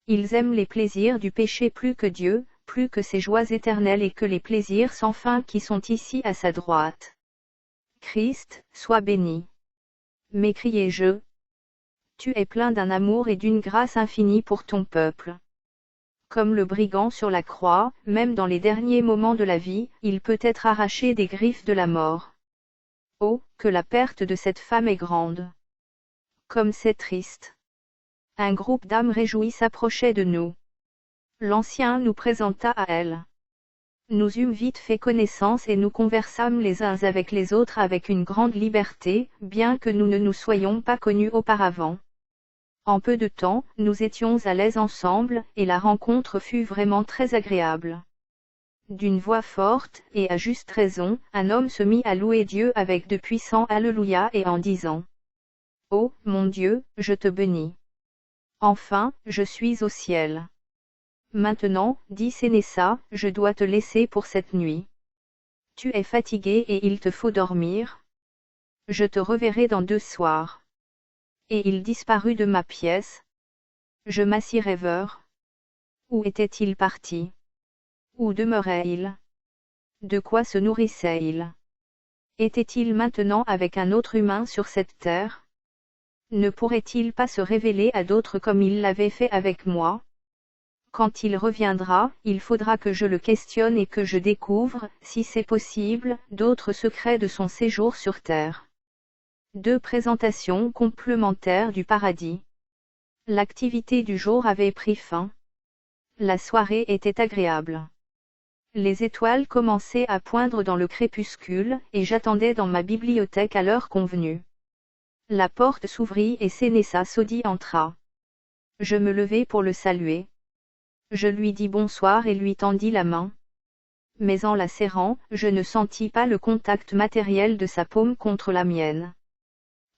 S1: Ils aiment les plaisirs du péché plus que Dieu, plus que ses joies éternelles et que les plaisirs sans fin qui sont ici à sa droite. Christ, sois béni. m'écriai-je. Tu es plein d'un amour et d'une grâce infinie pour ton peuple. Comme le brigand sur la croix, même dans les derniers moments de la vie, il peut être arraché des griffes de la mort. Oh, que la perte de cette femme est grande! Comme c'est triste! Un groupe d'âmes réjouies s'approchait de nous. L'ancien nous présenta à elle. Nous eûmes vite fait connaissance et nous conversâmes les uns avec les autres avec une grande liberté, bien que nous ne nous soyons pas connus auparavant. En peu de temps, nous étions à l'aise ensemble, et la rencontre fut vraiment très agréable. D'une voix forte, et à juste raison, un homme se mit à louer Dieu avec de puissants Alléluia et en disant: Oh, mon Dieu, je te bénis. Enfin, je suis au ciel. Maintenant, dit Sénéssa, je dois te laisser pour cette nuit. Tu es fatigué et il te faut dormir. Je te reverrai dans 2 soirs. Et il disparut de ma pièce. Je m'assis rêveur. Où était-il parti? Où demeurait-il? De quoi se nourrissait-il? Était-il maintenant avec un autre humain sur cette terre? Ne pourrait-il pas se révéler à d'autres comme il l'avait fait avec moi? Quand il reviendra, il faudra que je le questionne et que je découvre, si c'est possible, d'autres secrets de son séjour sur terre. 2 présentations complémentaires du paradis. L'activité du jour avait pris fin. La soirée était agréable. Les étoiles commençaient à poindre dans le crépuscule, et j'attendais dans ma bibliothèque à l'heure convenue. La porte s'ouvrit et Sénéssa Sodi entra. Je me levai pour le saluer. Je lui dis bonsoir et lui tendis la main. Mais en la serrant, je ne sentis pas le contact matériel de sa paume contre la mienne.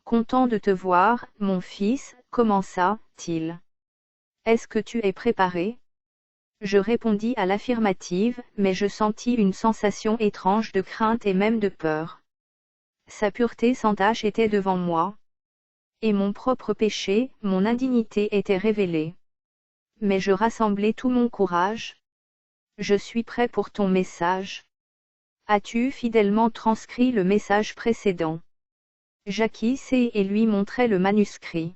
S1: Content de te voir, mon fils, commença-t-il. Est-ce que tu es préparé? Je répondis à l'affirmative, mais je sentis une sensation étrange de crainte et même de peur. Sa pureté sans tache était devant moi. Et mon propre péché, mon indignité était révélée. Mais je rassemblai tout mon courage. Je suis prêt pour ton message. As-tu fidèlement transcrit le message précédent? J'acquis et lui montrai le manuscrit.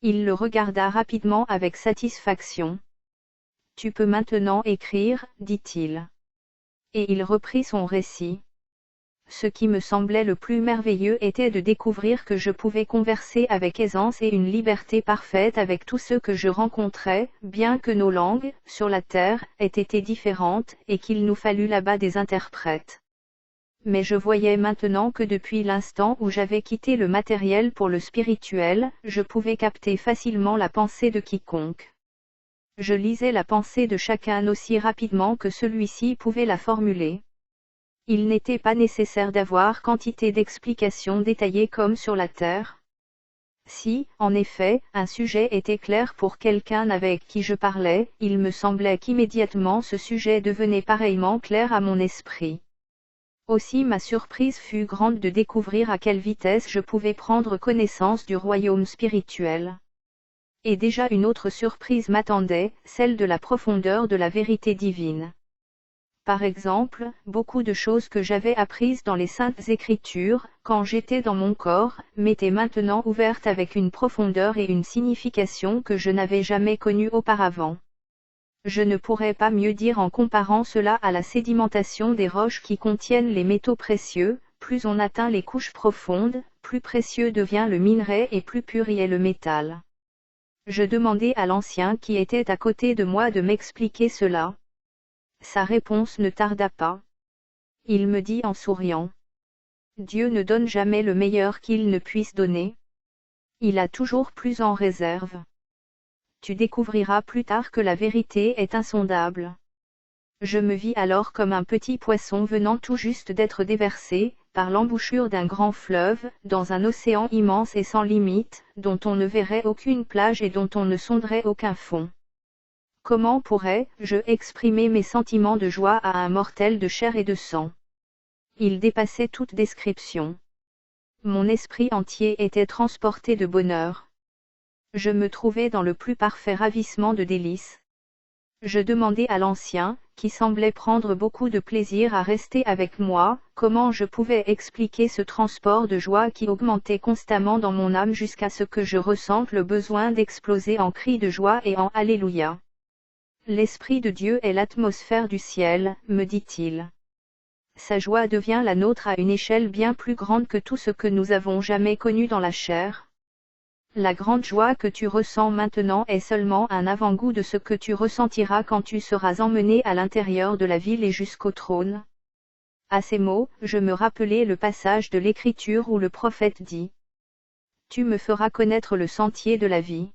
S1: Il le regarda rapidement avec satisfaction. Tu peux maintenant écrire, dit-il. Et il reprit son récit. Ce qui me semblait le plus merveilleux était de découvrir que je pouvais converser avec aisance et une liberté parfaite avec tous ceux que je rencontrais, bien que nos langues, sur la terre, aient été différentes, et qu'il nous fallut là-bas des interprètes. Mais je voyais maintenant que depuis l'instant où j'avais quitté le matériel pour le spirituel, je pouvais capter facilement la pensée de quiconque. Je lisais la pensée de chacun aussi rapidement que celui-ci pouvait la formuler. Il n'était pas nécessaire d'avoir quantité d'explications détaillées comme sur la terre. Si, en effet, un sujet était clair pour quelqu'un avec qui je parlais, il me semblait qu'immédiatement ce sujet devenait pareillement clair à mon esprit. Aussi ma surprise fut grande de découvrir à quelle vitesse je pouvais prendre connaissance du royaume spirituel. Et déjà une autre surprise m'attendait, celle de la profondeur de la vérité divine. Par exemple, beaucoup de choses que j'avais apprises dans les Saintes Écritures, quand j'étais dans mon corps, m'étaient maintenant ouvertes avec une profondeur et une signification que je n'avais jamais connues auparavant. Je ne pourrais pas mieux dire en comparant cela à la sédimentation des roches qui contiennent les métaux précieux. Plus on atteint les couches profondes, plus précieux devient le minerai et plus pur y est le métal. Je demandai à l'ancien qui était à côté de moi de m'expliquer cela. Sa réponse ne tarda pas. Il me dit en souriant. Dieu ne donne jamais le meilleur qu'il ne puisse donner. Il a toujours plus en réserve. Tu découvriras plus tard que la vérité est insondable. Je me vis alors comme un petit poisson venant tout juste d'être déversé, par l'embouchure d'un grand fleuve, dans un océan immense et sans limite, dont on ne verrait aucune plage et dont on ne sonderait aucun fond. Comment pourrais-je exprimer mes sentiments de joie à un mortel de chair et de sang? Il dépassait toute description. Mon esprit entier était transporté de bonheur. Je me trouvais dans le plus parfait ravissement de délices. Je demandai à l'ancien, qui semblait prendre beaucoup de plaisir à rester avec moi. Comment je pouvais expliquer ce transport de joie qui augmentait constamment dans mon âme jusqu'à ce que je ressente le besoin d'exploser en cris de joie et en Alléluia. L'Esprit de Dieu est l'atmosphère du ciel, me dit-il. Sa joie devient la nôtre à une échelle bien plus grande que tout ce que nous avons jamais connu dans la chair. La grande joie que tu ressens maintenant est seulement un avant-goût de ce que tu ressentiras quand tu seras emmené à l'intérieur de la ville et jusqu'au trône. À ces mots, je me rappelai le passage de l'Écriture où le prophète dit : Tu me feras connaître le sentier de la vie.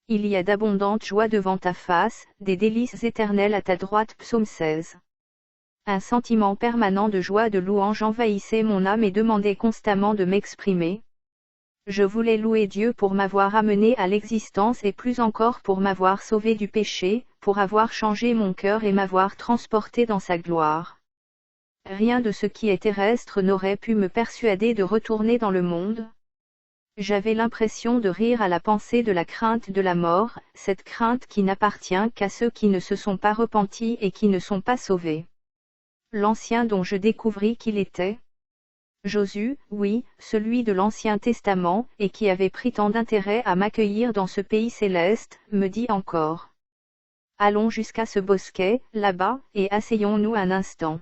S1: Il y a d'abondantes joies devant ta face, des délices éternelles à ta droite. Psaume 16. Un sentiment permanent de joie de louange envahissait mon âme et demandait constamment de m'exprimer. Je voulais louer Dieu pour m'avoir amené à l'existence et plus encore pour m'avoir sauvé du péché, pour avoir changé mon cœur et m'avoir transporté dans sa gloire. Rien de ce qui est terrestre n'aurait pu me persuader de retourner dans le monde. J'avais l'impression de rire à la pensée de la crainte de la mort, cette crainte qui n'appartient qu'à ceux qui ne se sont pas repentis et qui ne sont pas sauvés. L'Ancien dont je découvris qu'il était Josué, oui, celui de l'Ancien Testament, et qui avait pris tant d'intérêt à m'accueillir dans ce pays céleste, me dit encore : Allons jusqu'à ce bosquet, là-bas, et asseyons-nous un instant.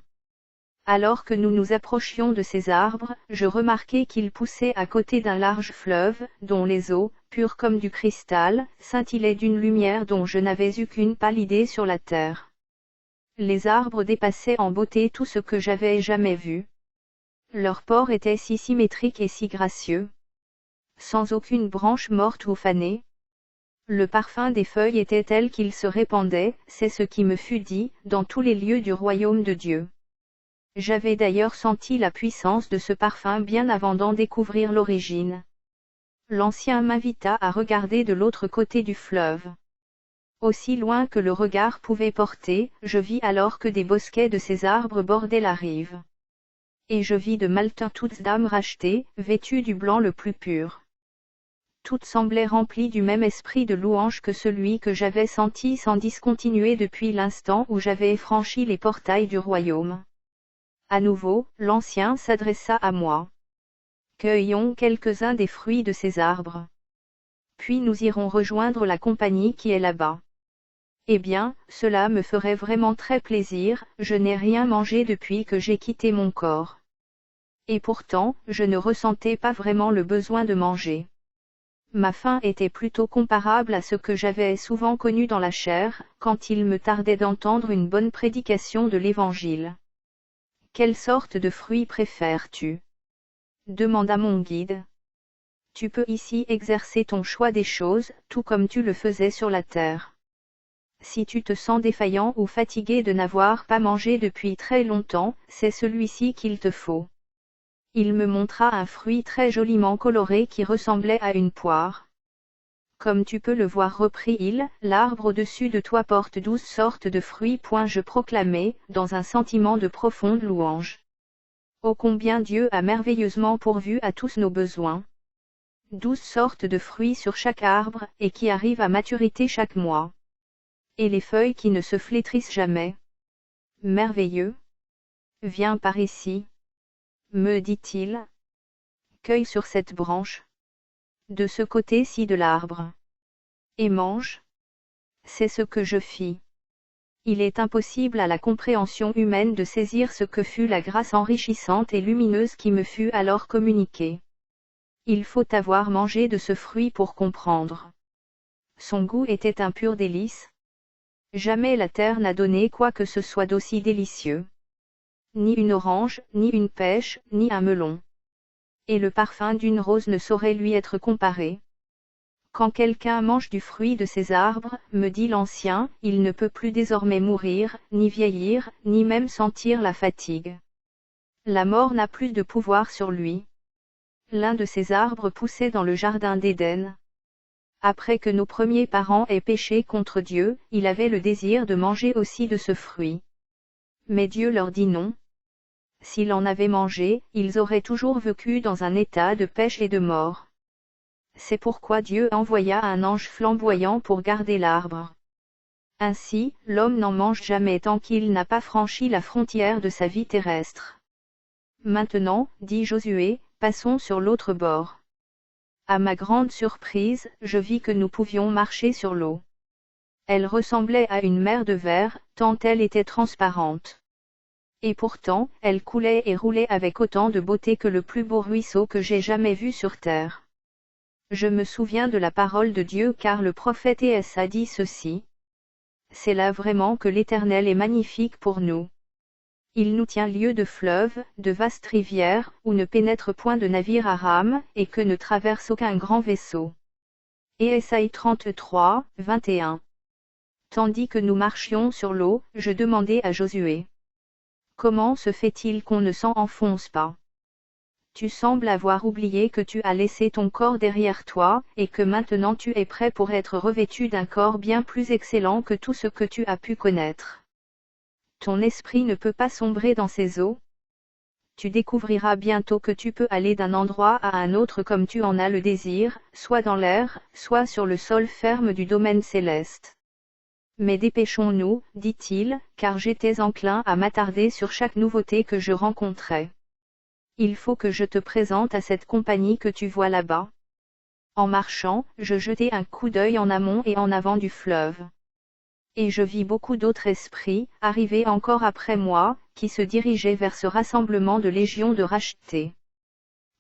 S1: Alors que nous nous approchions de ces arbres, je remarquai qu'ils poussaient à côté d'un large fleuve, dont les eaux, pures comme du cristal, scintillaient d'une lumière dont je n'avais eu qu'une pâle idée sur la terre. Les arbres dépassaient en beauté tout ce que j'avais jamais vu. Leur port était si symétrique et si gracieux. Sans aucune branche morte ou fanée. Le parfum des feuilles était tel qu'il se répandait, c'est ce qui me fut dit, dans tous les lieux du royaume de Dieu. J'avais d'ailleurs senti la puissance de ce parfum bien avant d'en découvrir l'origine. L'Ancien m'invita à regarder de l'autre côté du fleuve. Aussi loin que le regard pouvait porter, je vis alors que des bosquets de ces arbres bordaient la rive. Et je vis de Malta toutes dames rachetées, vêtues du blanc le plus pur. Toutes semblaient remplies du même esprit de louange que celui que j'avais senti sans discontinuer depuis l'instant où j'avais franchi les portails du royaume. À nouveau, l'Ancien s'adressa à moi. Cueillons quelques-uns des fruits de ces arbres. Puis nous irons rejoindre la compagnie qui est là-bas. Eh bien, cela me ferait vraiment très plaisir, je n'ai rien mangé depuis que j'ai quitté mon corps. Et pourtant, je ne ressentais pas vraiment le besoin de manger. Ma faim était plutôt comparable à ce que j'avais souvent connu dans la chair, quand il me tardait d'entendre une bonne prédication de l'Évangile. Quelle sorte de fruits préfères-tu ? Demanda mon guide. Tu peux ici exercer ton choix des choses, tout comme tu le faisais sur la terre. Si tu te sens défaillant ou fatigué de n'avoir pas mangé depuis très longtemps, c'est celui-ci qu'il te faut. Il me montra un fruit très joliment coloré qui ressemblait à une poire. Comme tu peux le voir, reprit-il, l'arbre au-dessus de toi porte 12 sortes de fruits. Je proclamai, dans un sentiment de profonde louange. Oh combien Dieu a merveilleusement pourvu à tous nos besoins. 12 sortes de fruits sur chaque arbre, et qui arrivent à maturité chaque mois. Et les feuilles qui ne se flétrissent jamais. Merveilleux. Viens par ici. Me dit-il. Cueille sur cette branche. De ce côté-ci de l'arbre. Et mange. C'est ce que je fis. Il est impossible à la compréhension humaine de saisir ce que fut la grâce enrichissante et lumineuse qui me fut alors communiquée. Il faut avoir mangé de ce fruit pour comprendre. Son goût était un pur délice. Jamais la terre n'a donné quoi que ce soit d'aussi délicieux. Ni une orange, ni une pêche, ni un melon. Et le parfum d'une rose ne saurait lui être comparé. Quand quelqu'un mange du fruit de ces arbres, me dit l'Ancien, il ne peut plus désormais mourir, ni vieillir, ni même sentir la fatigue. La mort n'a plus de pouvoir sur lui. L'un de ces arbres poussait dans le jardin d'Éden. Après que nos premiers parents aient péché contre Dieu, il avait le désir de manger aussi de ce fruit. Mais Dieu leur dit non. S'ils en avaient mangé, ils auraient toujours vécu dans un état de pêche et de mort. C'est pourquoi Dieu envoya un ange flamboyant pour garder l'arbre. Ainsi, l'homme n'en mange jamais tant qu'il n'a pas franchi la frontière de sa vie terrestre. Maintenant, dit Josué, passons sur l'autre bord. À ma grande surprise, je vis que nous pouvions marcher sur l'eau. Elle ressemblait à une mer de verre, tant elle était transparente. Et pourtant, elle coulait et roulait avec autant de beauté que le plus beau ruisseau que j'ai jamais vu sur terre. Je me souviens de la parole de Dieu car le prophète Ésaïe a dit ceci. C'est là vraiment que l'Éternel est magnifique pour nous. Il nous tient lieu de fleuves, de vastes rivières, où ne pénètre point de navire à rame, et que ne traverse aucun grand vaisseau. Ésaïe 33, 21. Tandis que nous marchions sur l'eau, je demandai à Josué. Comment se fait-il qu'on ne s'en enfonce pas? Tu sembles avoir oublié que tu as laissé ton corps derrière toi, et que maintenant tu es prêt pour être revêtu d'un corps bien plus excellent que tout ce que tu as pu connaître. Ton esprit ne peut pas sombrer dans ces eaux. Tu découvriras bientôt que tu peux aller d'un endroit à un autre comme tu en as le désir, soit dans l'air, soit sur le sol ferme du domaine céleste. Mais dépêchons-nous, dit-il, car j'étais enclin à m'attarder sur chaque nouveauté que je rencontrais. Il faut que je te présente à cette compagnie que tu vois là-bas. En marchant, je jetai un coup d'œil en amont et en avant du fleuve. Et je vis beaucoup d'autres esprits, arrivés encore après moi, qui se dirigeaient vers ce rassemblement de légions de rachetés.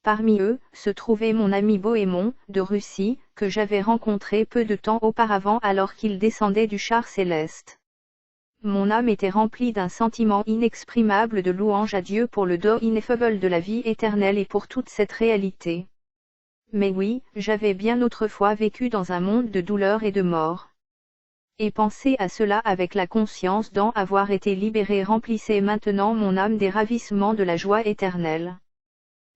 S1: Parmi eux, se trouvait mon ami Bohémond, de Russie, que j'avais rencontré peu de temps auparavant alors qu'il descendait du char céleste. Mon âme était remplie d'un sentiment inexprimable de louange à Dieu pour le don ineffable de la vie éternelle et pour toute cette réalité. Mais oui, j'avais bien autrefois vécu dans un monde de douleur et de mort. Et penser à cela avec la conscience d'en avoir été libéré remplissait maintenant mon âme des ravissements de la joie éternelle.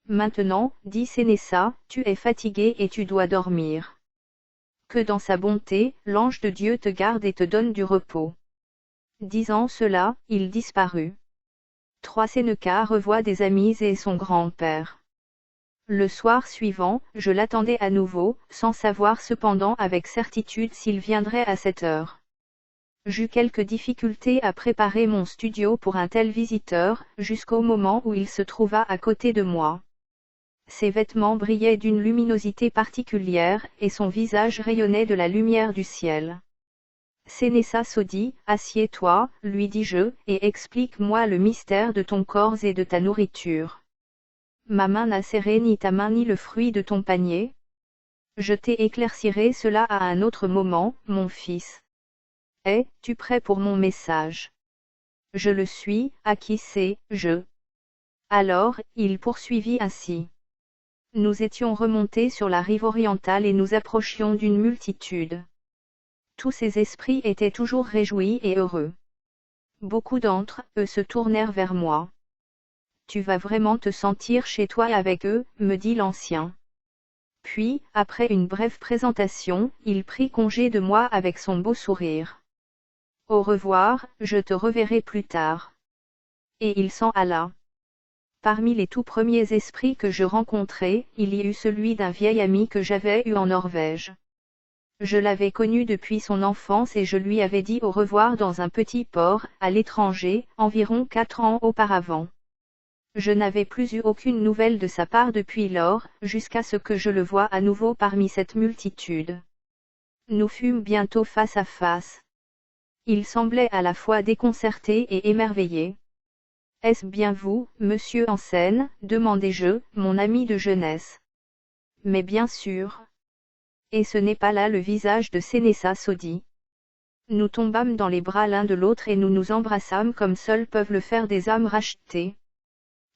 S1: Maintenant, dit Sénéssa, tu es fatigué et tu dois dormir. Que dans sa bonté, l'ange de Dieu te garde et te donne du repos. Disant cela, il disparut. 3 Sénéca revoit des amis et son grand-père. Le soir suivant, je l'attendais à nouveau, sans savoir cependant avec certitude s'il viendrait à cette heure. J'eus quelques difficultés à préparer mon studio pour un tel visiteur, jusqu'au moment où il se trouva à côté de moi. Ses vêtements brillaient d'une luminosité particulière, et son visage rayonnait de la lumière du ciel. Sénéssa Sodi, assieds-toi, lui dis-je, et explique-moi le mystère de ton corps et de ta nourriture. Ma main n'a serré ni ta main ni le fruit de ton panier. Je t'éclaircirai cela à un autre moment, mon fils. Es-tu prêt pour mon message? Je le suis, à qui c'est, je. Alors, il poursuivit ainsi. Nous étions remontés sur la rive orientale et nous approchions d'une multitude. Tous ces esprits étaient toujours réjouis et heureux. Beaucoup d'entre eux se tournèrent vers moi. Tu vas vraiment te sentir chez toi avec eux, me dit l'ancien. Puis, après une brève présentation, il prit congé de moi avec son beau sourire. Au revoir, je te reverrai plus tard. Et il s'en alla. Parmi les tout premiers esprits que je rencontrai, il y eut celui d'un vieil ami que j'avais eu en Norvège. Je l'avais connu depuis son enfance et je lui avais dit au revoir dans un petit port, à l'étranger, environ 4 ans auparavant. Je n'avais plus eu aucune nouvelle de sa part depuis lors, jusqu'à ce que je le voie à nouveau parmi cette multitude. Nous fûmes bientôt face à face. Il semblait à la fois déconcerté et émerveillé. « Est-ce bien vous, monsieur Hansen ?» demandai-je, mon ami de jeunesse. « Mais bien sûr. » Et ce n'est pas là le visage de Sénéssa Sodi. Nous tombâmes dans les bras l'un de l'autre et nous nous embrassâmes comme seuls peuvent le faire des âmes rachetées.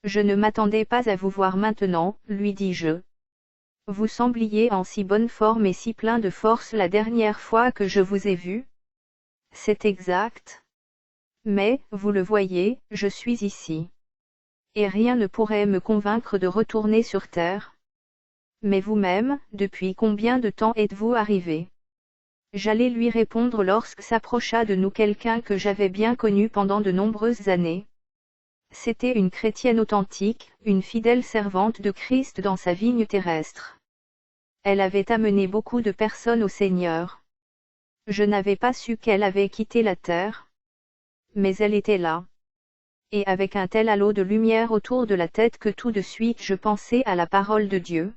S1: Je ne m'attendais pas à vous voir maintenant, lui dis-je. Vous sembliez en si bonne forme et si plein de force la dernière fois que je vous ai vu. C'est exact. Mais, vous le voyez, je suis ici. Et rien ne pourrait me convaincre de retourner sur terre. Mais vous-même, depuis combien de temps êtes-vous arrivé? J'allais lui répondre lorsque s'approcha de nous quelqu'un que j'avais bien connu pendant de nombreuses années. C'était une chrétienne authentique, une fidèle servante de Christ dans sa vigne terrestre. Elle avait amené beaucoup de personnes au Seigneur. Je n'avais pas su qu'elle avait quitté la terre. Mais elle était là. Et avec un tel halo de lumière autour de la tête que tout de suite je pensais à la parole de Dieu.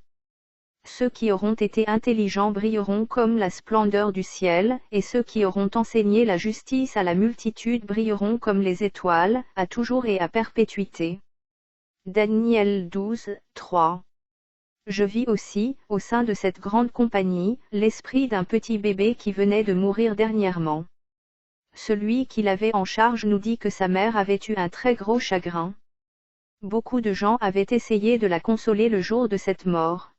S1: Ceux qui auront été intelligents brilleront comme la splendeur du ciel, et ceux qui auront enseigné la justice à la multitude brilleront comme les étoiles, à toujours et à perpétuité. Daniel 12, 3. Je vis aussi, au sein de cette grande compagnie, l'esprit d'un petit bébé qui venait de mourir dernièrement. Celui qui l'avait en charge nous dit que sa mère avait eu un très gros chagrin. Beaucoup de gens avaient essayé de la consoler le jour de cette mort.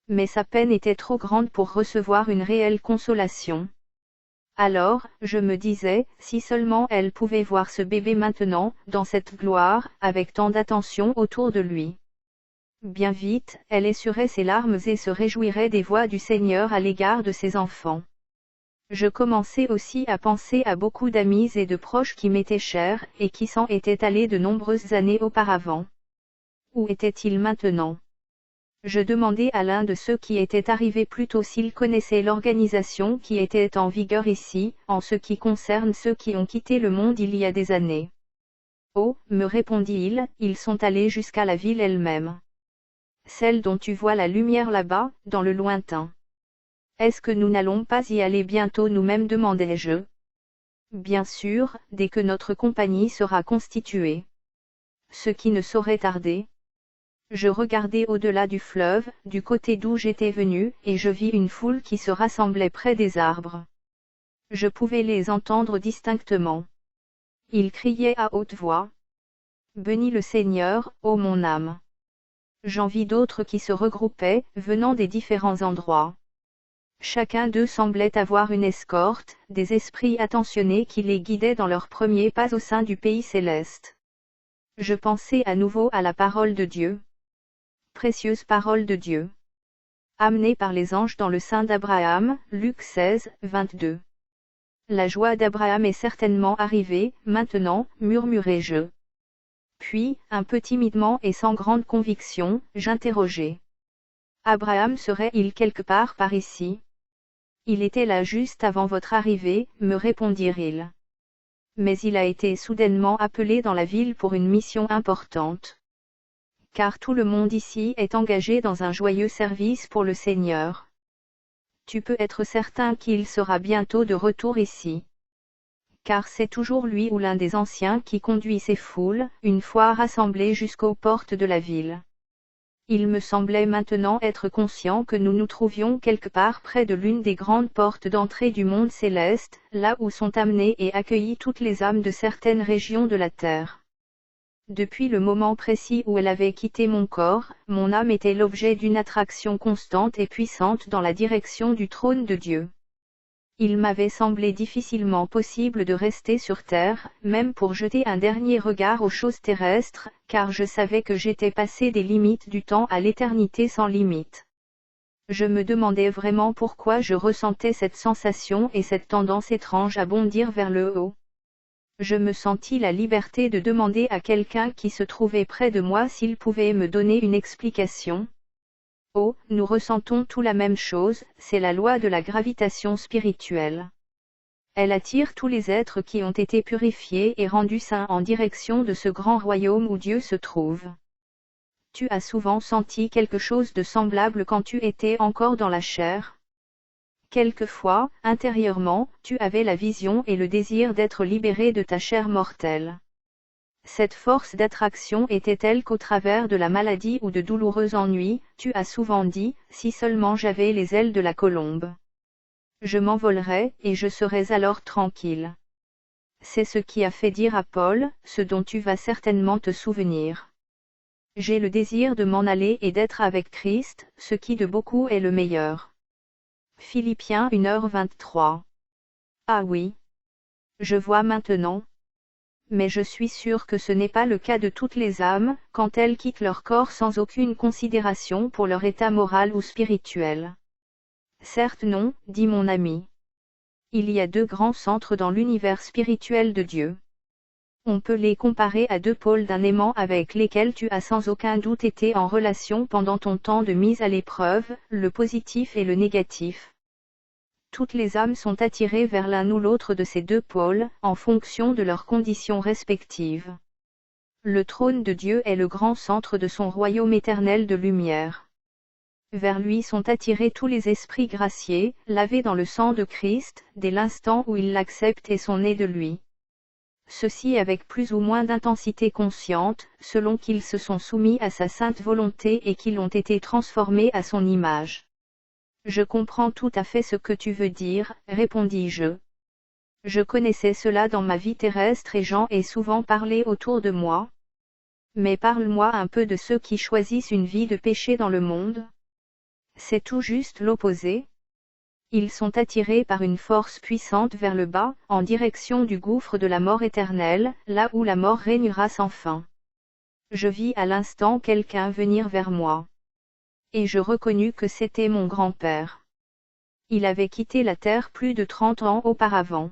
S1: Mais sa peine était trop grande pour recevoir une réelle consolation. Alors, je me disais, si seulement elle pouvait voir ce bébé maintenant, dans cette gloire, avec tant d'attention autour de lui. Bien vite, elle essuierait ses larmes et se réjouirait des voix du Seigneur à l'égard de ses enfants. Je commençais aussi à penser à beaucoup d'amis et de proches qui m'étaient chers, et qui s'en étaient allés de nombreuses années auparavant. Où étaient-ils maintenant? Je demandai à l'un de ceux qui étaient arrivés plus tôt s'il connaissait l'organisation qui était en vigueur ici, en ce qui concerne ceux qui ont quitté le monde il y a des années. Oh, me répondit-il, ils sont allés jusqu'à la ville elle-même. Celle dont tu vois la lumière là-bas, dans le lointain. Est-ce que nous n'allons pas y aller bientôt nous-mêmes, demandai-je. Bien sûr, dès que notre compagnie sera constituée. Ce qui ne saurait tarder. Je regardai au-delà du fleuve, du côté d'où j'étais venu, et je vis une foule qui se rassemblait près des arbres. Je pouvais les entendre distinctement. Ils criaient à haute voix. Bénis le Seigneur, ô mon âme. J'en vis d'autres qui se regroupaient, venant des différents endroits. Chacun d'eux semblait avoir une escorte, des esprits attentionnés qui les guidaient dans leurs premiers pas au sein du pays céleste. Je pensais à nouveau à la parole de Dieu. Précieuse parole de Dieu. Amenée par les anges dans le sein d'Abraham, Luc 16, 22. La joie d'Abraham est certainement arrivée, maintenant, murmurai-je. Puis, un peu timidement et sans grande conviction, j'interrogeai. Abraham serait-il quelque part par ici? Il était là juste avant votre arrivée, me répondirent-ils. Mais il a été soudainement appelé dans la ville pour une mission importante. Car tout le monde ici est engagé dans un joyeux service pour le Seigneur. Tu peux être certain qu'il sera bientôt de retour ici. Car c'est toujours lui ou l'un des anciens qui conduit ces foules, une fois rassemblées jusqu'aux portes de la ville. Il me semblait maintenant être conscient que nous nous trouvions quelque part près de l'une des grandes portes d'entrée du monde céleste, là où sont amenées et accueillies toutes les âmes de certaines régions de la terre. Depuis le moment précis où elle avait quitté mon corps, mon âme était l'objet d'une attraction constante et puissante dans la direction du trône de Dieu. Il m'avait semblé difficilement possible de rester sur terre, même pour jeter un dernier regard aux choses terrestres, car je savais que j'étais passé des limites du temps à l'éternité sans limite. Je me demandais vraiment pourquoi je ressentais cette sensation et cette tendance étrange à bondir vers le haut. Je me sentis la liberté de demander à quelqu'un qui se trouvait près de moi s'il pouvait me donner une explication. Oh, nous ressentons tout la même chose, c'est la loi de la gravitation spirituelle. Elle attire tous les êtres qui ont été purifiés et rendus saints en direction de ce grand royaume où Dieu se trouve. Tu as souvent senti quelque chose de semblable quand tu étais encore dans la chair? Quelquefois, intérieurement, tu avais la vision et le désir d'être libéré de ta chair mortelle. Cette force d'attraction était telle qu'au travers de la maladie ou de douloureux ennuis, tu as souvent dit, si seulement j'avais les ailes de la colombe. Je m'envolerais, et je serais alors tranquille. C'est ce qui a fait dire à Paul, ce dont tu vas certainement te souvenir. J'ai le désir de m'en aller et d'être avec Christ, ce qui de beaucoup est le meilleur. Philippiens 1h23. Ah oui. Je vois maintenant. Mais je suis sûr que ce n'est pas le cas de toutes les âmes, quand elles quittent leur corps sans aucune considération pour leur état moral ou spirituel. Certes non, dit mon ami. Il y a deux grands centres dans l'univers spirituel de Dieu. On peut les comparer à deux pôles d'un aimant avec lesquels tu as sans aucun doute été en relation pendant ton temps de mise à l'épreuve, le positif et le négatif. Toutes les âmes sont attirées vers l'un ou l'autre de ces deux pôles, en fonction de leurs conditions respectives. Le trône de Dieu est le grand centre de son royaume éternel de lumière. Vers lui sont attirés tous les esprits graciés, lavés dans le sang de Christ, dès l'instant où ils l'acceptent et sont nés de lui. Ceux-ci avec plus ou moins d'intensité consciente, selon qu'ils se sont soumis à sa sainte volonté et qu'ils ont été transformés à son image. Je comprends tout à fait ce que tu veux dire, répondis-je. Je connaissais cela dans ma vie terrestre et j'en ai souvent parlé autour de moi. Mais parle-moi un peu de ceux qui choisissent une vie de péché dans le monde. C'est tout juste l'opposé. Ils sont attirés par une force puissante vers le bas, en direction du gouffre de la mort éternelle, là où la mort régnera sans fin. Je vis à l'instant quelqu'un venir vers moi. Et je reconnus que c'était mon grand-père. Il avait quitté la terre plus de 30 ans auparavant.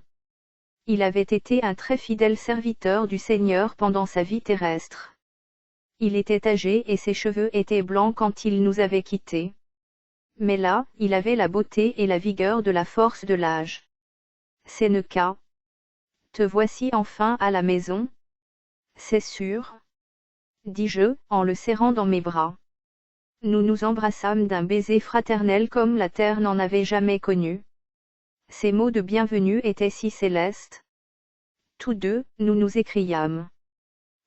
S1: Il avait été un très fidèle serviteur du Seigneur pendant sa vie terrestre. Il était âgé et ses cheveux étaient blancs quand il nous avait quittés. Mais là, il avait la beauté et la vigueur de la force de l'âge. Sénéca. Te voici enfin à la maison? C'est sûr, dis-je, en le serrant dans mes bras. Nous nous embrassâmes d'un baiser fraternel comme la terre n'en avait jamais connu. Ces mots de bienvenue étaient si célestes. Tous deux, nous nous écriâmes.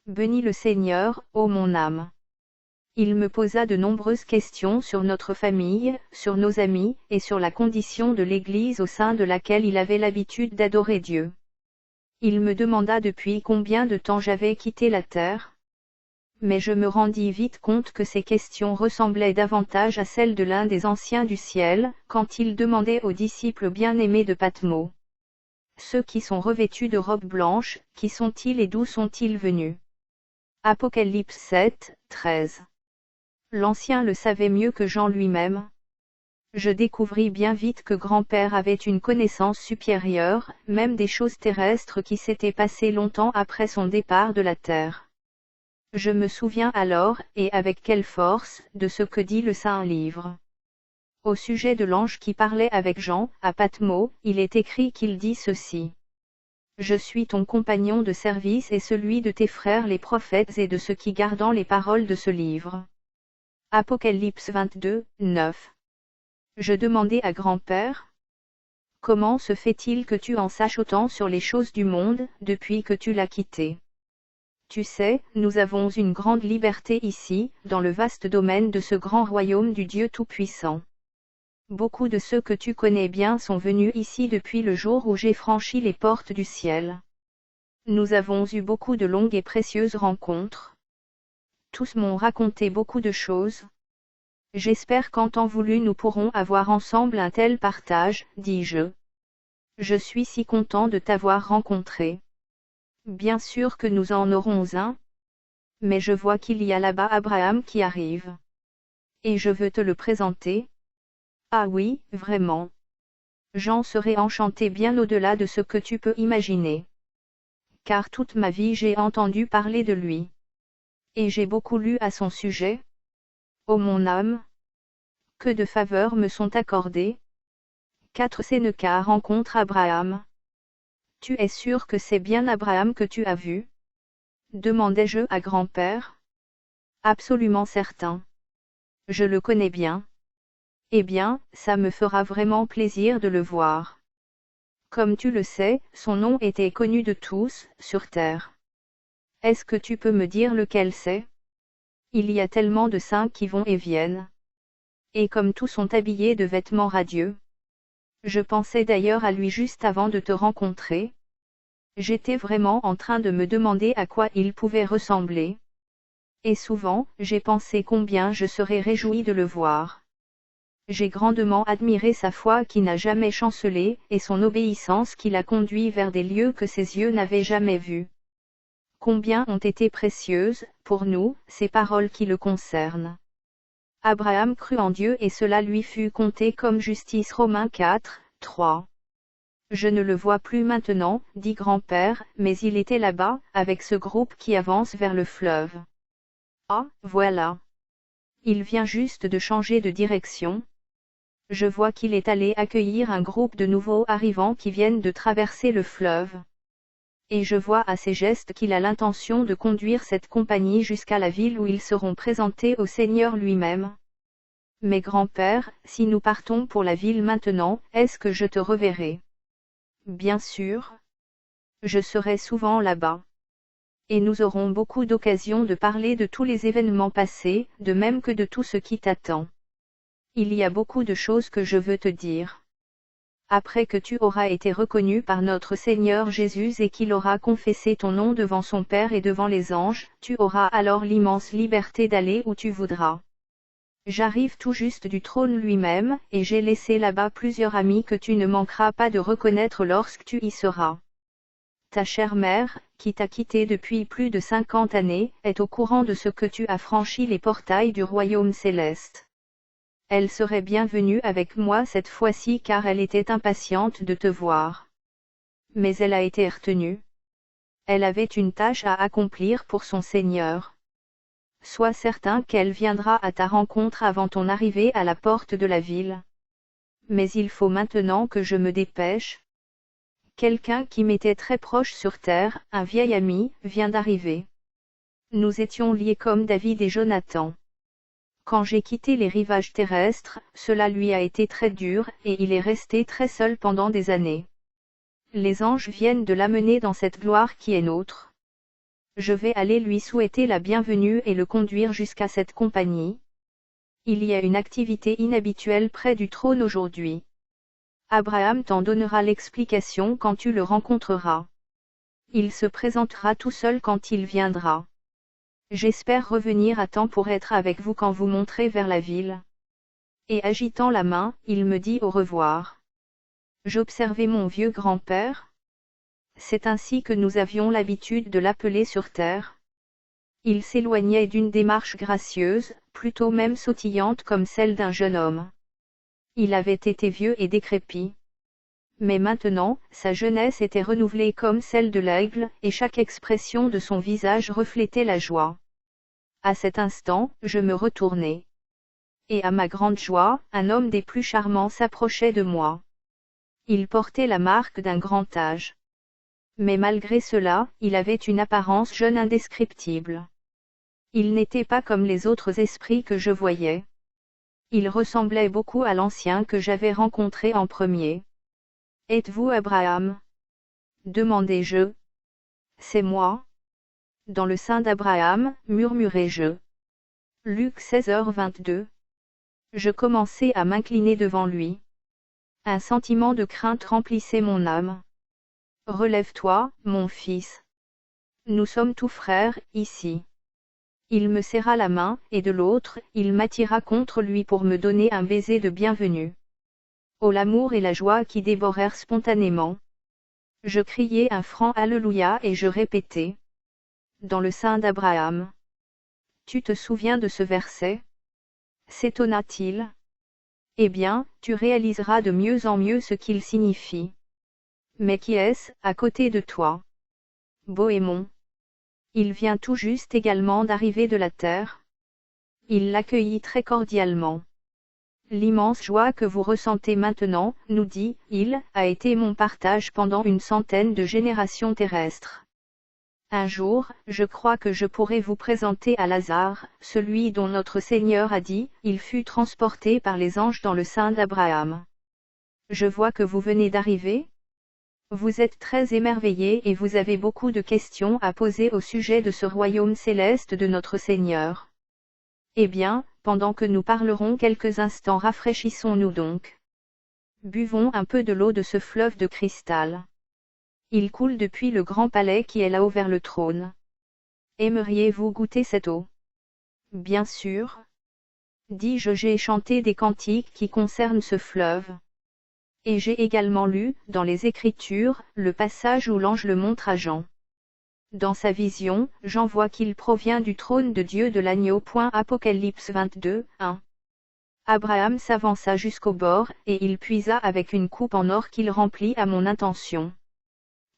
S1: Bénis le Seigneur, ô mon âme. Il me posa de nombreuses questions sur notre famille, sur nos amis, et sur la condition de l'Église au sein de laquelle il avait l'habitude d'adorer Dieu. Il me demanda depuis combien de temps j'avais quitté la terre. Mais je me rendis vite compte que ces questions ressemblaient davantage à celles de l'un des anciens du ciel, quand il demandait aux disciples bien-aimés de Patmos. Ceux qui sont revêtus de robes blanches, qui sont-ils et d'où sont-ils venus? Apocalypse 7, 13. L'Ancien le savait mieux que Jean lui-même. Je découvris bien vite que grand-père avait une connaissance supérieure, même des choses terrestres qui s'étaient passées longtemps après son départ de la terre. Je me souviens alors, et avec quelle force, de ce que dit le Saint-Livre. Au sujet de l'ange qui parlait avec Jean, à Patmos, il est écrit qu'il dit ceci. Je suis ton compagnon de service et celui de tes frères les prophètes et de ceux qui gardent les paroles de ce livre. Apocalypse 22, 9. Je demandai à grand-père. Comment se fait-il que tu en saches autant sur les choses du monde, depuis que tu l'as quitté? Tu sais, nous avons une grande liberté ici, dans le vaste domaine de ce grand royaume du Dieu Tout-Puissant. Beaucoup de ceux que tu connais bien sont venus ici depuis le jour où j'ai franchi les portes du ciel. Nous avons eu beaucoup de longues et précieuses rencontres. Tous m'ont raconté beaucoup de choses. J'espère qu'en temps voulu nous pourrons avoir ensemble un tel partage, dis-je. Je suis si content de t'avoir rencontré. Bien sûr que nous en aurons un. Mais je vois qu'il y a là-bas Abraham qui arrive. Et je veux te le présenter. Ah oui, vraiment. J'en serais enchanté bien au-delà de ce que tu peux imaginer. Car toute ma vie j'ai entendu parler de lui. Et j'ai beaucoup lu à son sujet. Ô mon âme! Que de faveurs me sont accordées. 4 Sénéca rencontre Abraham. Tu es sûr que c'est bien Abraham que tu as vu? Demandai-je à grand-père. Absolument certain. Je le connais bien. Eh bien, ça me fera vraiment plaisir de le voir. Comme tu le sais, son nom était connu de tous, sur terre. Est-ce que tu peux me dire lequel c'est? Il y a tellement de saints qui vont et viennent. Et comme tous sont habillés de vêtements radieux. Je pensais d'ailleurs à lui juste avant de te rencontrer. J'étais vraiment en train de me demander à quoi il pouvait ressembler. Et souvent, j'ai pensé combien je serais réjoui de le voir. J'ai grandement admiré sa foi qui n'a jamais chancelé, et son obéissance qui l'a conduit vers des lieux que ses yeux n'avaient jamais vus. Combien ont été précieuses, pour nous, ces paroles qui le concernent. Abraham crut en Dieu et cela lui fut compté comme justice. Romains 4, 3. Je ne le vois plus maintenant, dit grand-père, mais il était là-bas, avec ce groupe qui avance vers le fleuve. Ah, voilà. Il vient juste de changer de direction. je vois qu'il est allé accueillir un groupe de nouveaux arrivants qui viennent de traverser le fleuve. Et je vois à ses gestes qu'il a l'intention de conduire cette compagnie jusqu'à la ville où ils seront présentés au Seigneur lui-même. Mais grand-père, si nous partons pour la ville maintenant, est-ce que je te reverrai? Bien sûr. Je serai souvent là-bas. Et nous aurons beaucoup d'occasions de parler de tous les événements passés, de même que de tout ce qui t'attend. Il y a beaucoup de choses que je veux te dire. Après que tu auras été reconnu par notre Seigneur Jésus et qu'il aura confessé ton nom devant son Père et devant les anges, tu auras alors l'immense liberté d'aller où tu voudras. J'arrive tout juste du trône lui-même, et j'ai laissé là-bas plusieurs amis que tu ne manqueras pas de reconnaître lorsque tu y seras. Ta chère mère, qui t'a quitté depuis plus de 50 années, est au courant de ce que tu as franchi les portails du royaume céleste. Elle serait bienvenue avec moi cette fois-ci car elle était impatiente de te voir. Mais elle a été retenue. Elle avait une tâche à accomplir pour son Seigneur. Sois certain qu'elle viendra à ta rencontre avant ton arrivée à la porte de la ville. Mais il faut maintenant que je me dépêche. Quelqu'un qui m'était très proche sur terre, un vieil ami, vient d'arriver. Nous étions liés comme David et Jonathan. Quand j'ai quitté les rivages terrestres, cela lui a été très dur, et il est resté très seul pendant des années. Les anges viennent de l'amener dans cette gloire qui est nôtre. Je vais aller lui souhaiter la bienvenue et le conduire jusqu'à cette compagnie. Il y a une activité inhabituelle près du trône aujourd'hui. Abraham t'en donnera l'explication quand tu le rencontreras. Il se présentera tout seul quand il viendra. J'espère revenir à temps pour être avec vous quand vous monterez vers la ville. Et agitant la main, il me dit au revoir. J'observais mon vieux grand-père. C'est ainsi que nous avions l'habitude de l'appeler sur terre. Il s'éloignait d'une démarche gracieuse, plutôt même sautillante comme celle d'un jeune homme. Il avait été vieux et décrépit. Mais maintenant, sa jeunesse était renouvelée comme celle de l'aigle, et chaque expression de son visage reflétait la joie. À cet instant, je me retournai. Et à ma grande joie, un homme des plus charmants s'approchait de moi. Il portait la marque d'un grand âge. Mais malgré cela, il avait une apparence jeune indescriptible. Il n'était pas comme les autres esprits que je voyais. Il ressemblait beaucoup à l'ancien que j'avais rencontré en premier. « Êtes-vous Abraham ? » demandai-je. « C'est moi. » Dans le sein d'Abraham, murmurai-je. Luc 16h22. Je commençai à m'incliner devant lui. Un sentiment de crainte remplissait mon âme. « Relève-toi, mon fils. Nous sommes tous frères, ici. » Il me serra la main, et de l'autre, il m'attira contre lui pour me donner un baiser de bienvenue. Oh l'amour et la joie qui dévorèrent spontanément. Je criai un franc Alléluia et je répétai. Dans le sein d'Abraham. Tu te souviens de ce verset? S'étonna-t-il. Eh bien, tu réaliseras de mieux en mieux ce qu'il signifie. Mais qui est-ce, à côté de toi? Bohémond. Il vient tout juste également d'arriver de la terre. Il l'accueillit très cordialement. L'immense joie que vous ressentez maintenant, nous dit-il, a été mon partage pendant une centaine de générations terrestres. Un jour, je crois que je pourrai vous présenter à Lazare, celui dont notre Seigneur a dit, il fut transporté par les anges dans le sein d'Abraham. Je vois que vous venez d'arriver. Vous êtes très émerveillés et vous avez beaucoup de questions à poser au sujet de ce royaume céleste de notre Seigneur. Eh bien, pendant que nous parlerons quelques instants, rafraîchissons-nous donc. Buvons un peu de l'eau de ce fleuve de cristal. Il coule depuis le grand palais qui est là-haut vers le trône. Aimeriez-vous goûter cette eau? Bien sûr. Dis-je, j'ai chanté des cantiques qui concernent ce fleuve. Et j'ai également lu, dans les Écritures, le passage où l'ange le montre à Jean. Dans sa vision, Jean voit qu'il provient du trône de Dieu de l'agneau. Apocalypse 22, 1. Abraham s'avança jusqu'au bord, et il puisa avec une coupe en or qu'il remplit à mon intention.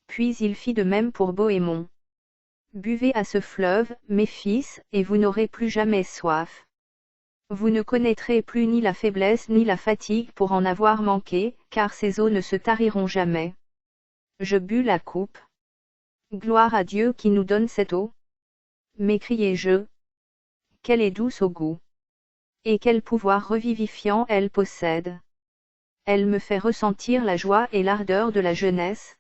S1: Puis il fit de même pour Bohémond. Buvez à ce fleuve, mes fils, et vous n'aurez plus jamais soif. Vous ne connaîtrez plus ni la faiblesse ni la fatigue pour en avoir manqué, car ces eaux ne se tariront jamais. Je bus la coupe. Gloire à Dieu qui nous donne cette eau. M'écriai-je. Qu'elle est douce au goût. Et quel pouvoir revivifiant elle possède. Elle me fait ressentir la joie et l'ardeur de la jeunesse.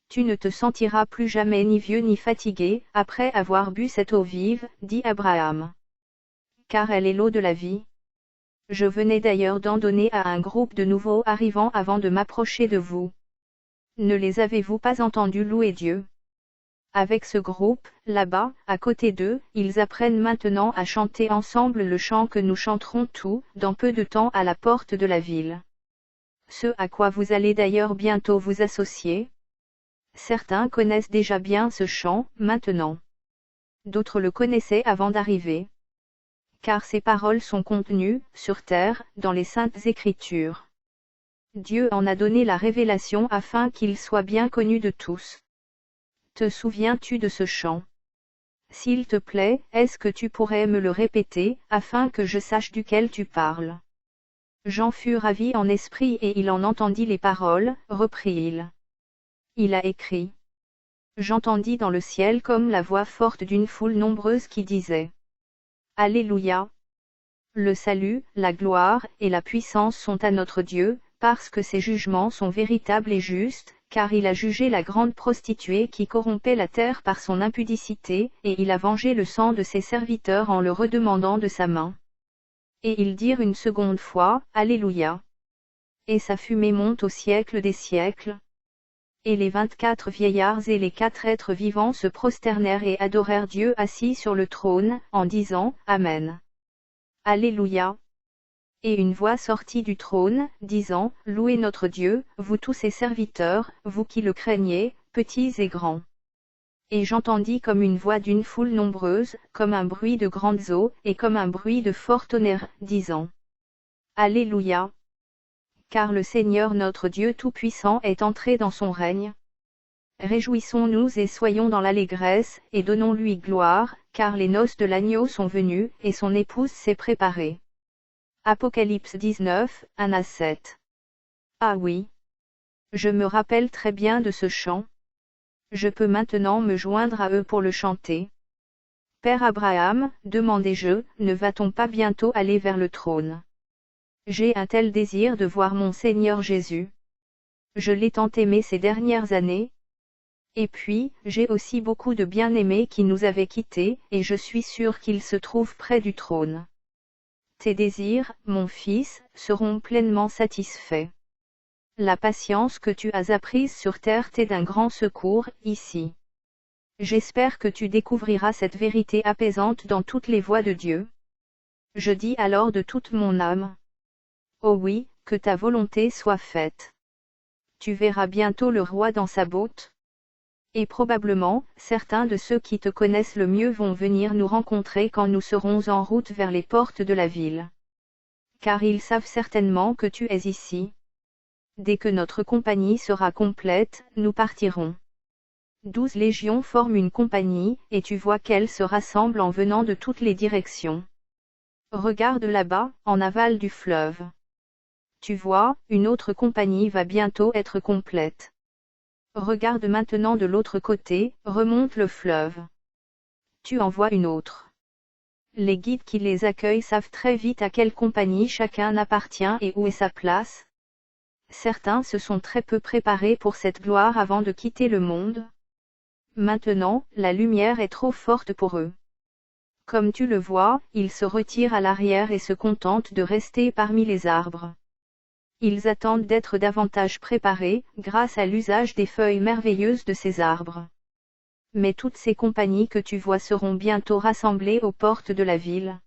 S1: Tu ne te sentiras plus jamais ni vieux ni fatigué, après avoir bu cette eau vive, dit Abraham. Car elle est l'eau de la vie. Je venais d'ailleurs d'en donner à un groupe de nouveaux arrivants avant de m'approcher de vous. Ne les avez-vous pas entendus louer Dieu? Avec ce groupe, là-bas, à côté d'eux, ils apprennent maintenant à chanter ensemble le chant que nous chanterons tous, dans peu de temps à la porte de la ville. Ce à quoi vous allez d'ailleurs bientôt vous associer. Certains connaissent déjà bien ce chant, maintenant. D'autres le connaissaient avant d'arriver. Car ces paroles sont contenues, sur terre, dans les Saintes Écritures. Dieu en a donné la révélation afin qu'il soit bien connu de tous. Te souviens-tu de ce chant? S'il te plaît, est-ce que tu pourrais me le répéter, afin que je sache duquel tu parles? Jean fut ravi en esprit et il en entendit les paroles, reprit-il. Il a écrit. J'entendis dans le ciel comme la voix forte d'une foule nombreuse qui disait. Alléluia! Le salut, la gloire, et la puissance sont à notre Dieu, parce que ses jugements sont véritables et justes, car il a jugé la grande prostituée qui corrompait la terre par son impudicité, et il a vengé le sang de ses serviteurs en le redemandant de sa main. Et ils dirent une seconde fois, Alléluia! Et sa fumée monte au siècle des siècles. Et les 24 vieillards et les 4 êtres vivants se prosternèrent et adorèrent Dieu assis sur le trône, en disant, Amen. Alléluia. Et une voix sortit du trône, disant, Louez notre Dieu, vous tous ses serviteurs, vous qui le craignez, petits et grands. Et j'entendis comme une voix d'une foule nombreuse, comme un bruit de grandes eaux, et comme un bruit de fort tonnerre, disant, Alléluia. Car le Seigneur notre Dieu Tout-Puissant est entré dans son règne. Réjouissons-nous et soyons dans l'allégresse, et donnons-lui gloire, car les noces de l'agneau sont venues, et son épouse s'est préparée. Apocalypse 19, 1-7. Ah oui. Je me rappelle très bien de ce chant. Je peux maintenant me joindre à eux pour le chanter. Père Abraham, demandai-je, ne va-t-on pas bientôt aller vers le trône? J'ai un tel désir de voir mon Seigneur Jésus. Je l'ai tant aimé ces dernières années. Et puis, j'ai aussi beaucoup de bien-aimés qui nous avaient quittés, et je suis sûr qu'ils se trouvent près du trône. Tes désirs, mon fils, seront pleinement satisfaits. La patience que tu as apprise sur terre t'est d'un grand secours, ici. J'espère que tu découvriras cette vérité apaisante dans toutes les voies de Dieu. Je dis alors de toute mon âme. Oh oui, que ta volonté soit faite. Tu verras bientôt le roi dans sa botte. Et probablement, certains de ceux qui te connaissent le mieux vont venir nous rencontrer quand nous serons en route vers les portes de la ville. Car ils savent certainement que tu es ici. Dès que notre compagnie sera complète, nous partirons. 12 légions forment une compagnie, et tu vois qu'elles se rassemblent en venant de toutes les directions. Regarde là-bas, en aval du fleuve. Tu vois, une autre compagnie va bientôt être complète. Regarde maintenant de l'autre côté, remonte le fleuve. Tu en vois une autre. Les guides qui les accueillent savent très vite à quelle compagnie chacun appartient et où est sa place. Certains se sont très peu préparés pour cette gloire avant de quitter le monde. Maintenant, la lumière est trop forte pour eux. Comme tu le vois, ils se retirent à l'arrière et se contentent de rester parmi les arbres. Ils attendent d'être davantage préparés, grâce à l'usage des feuilles merveilleuses de ces arbres. Mais toutes ces compagnies que tu vois seront bientôt rassemblées aux portes de la ville.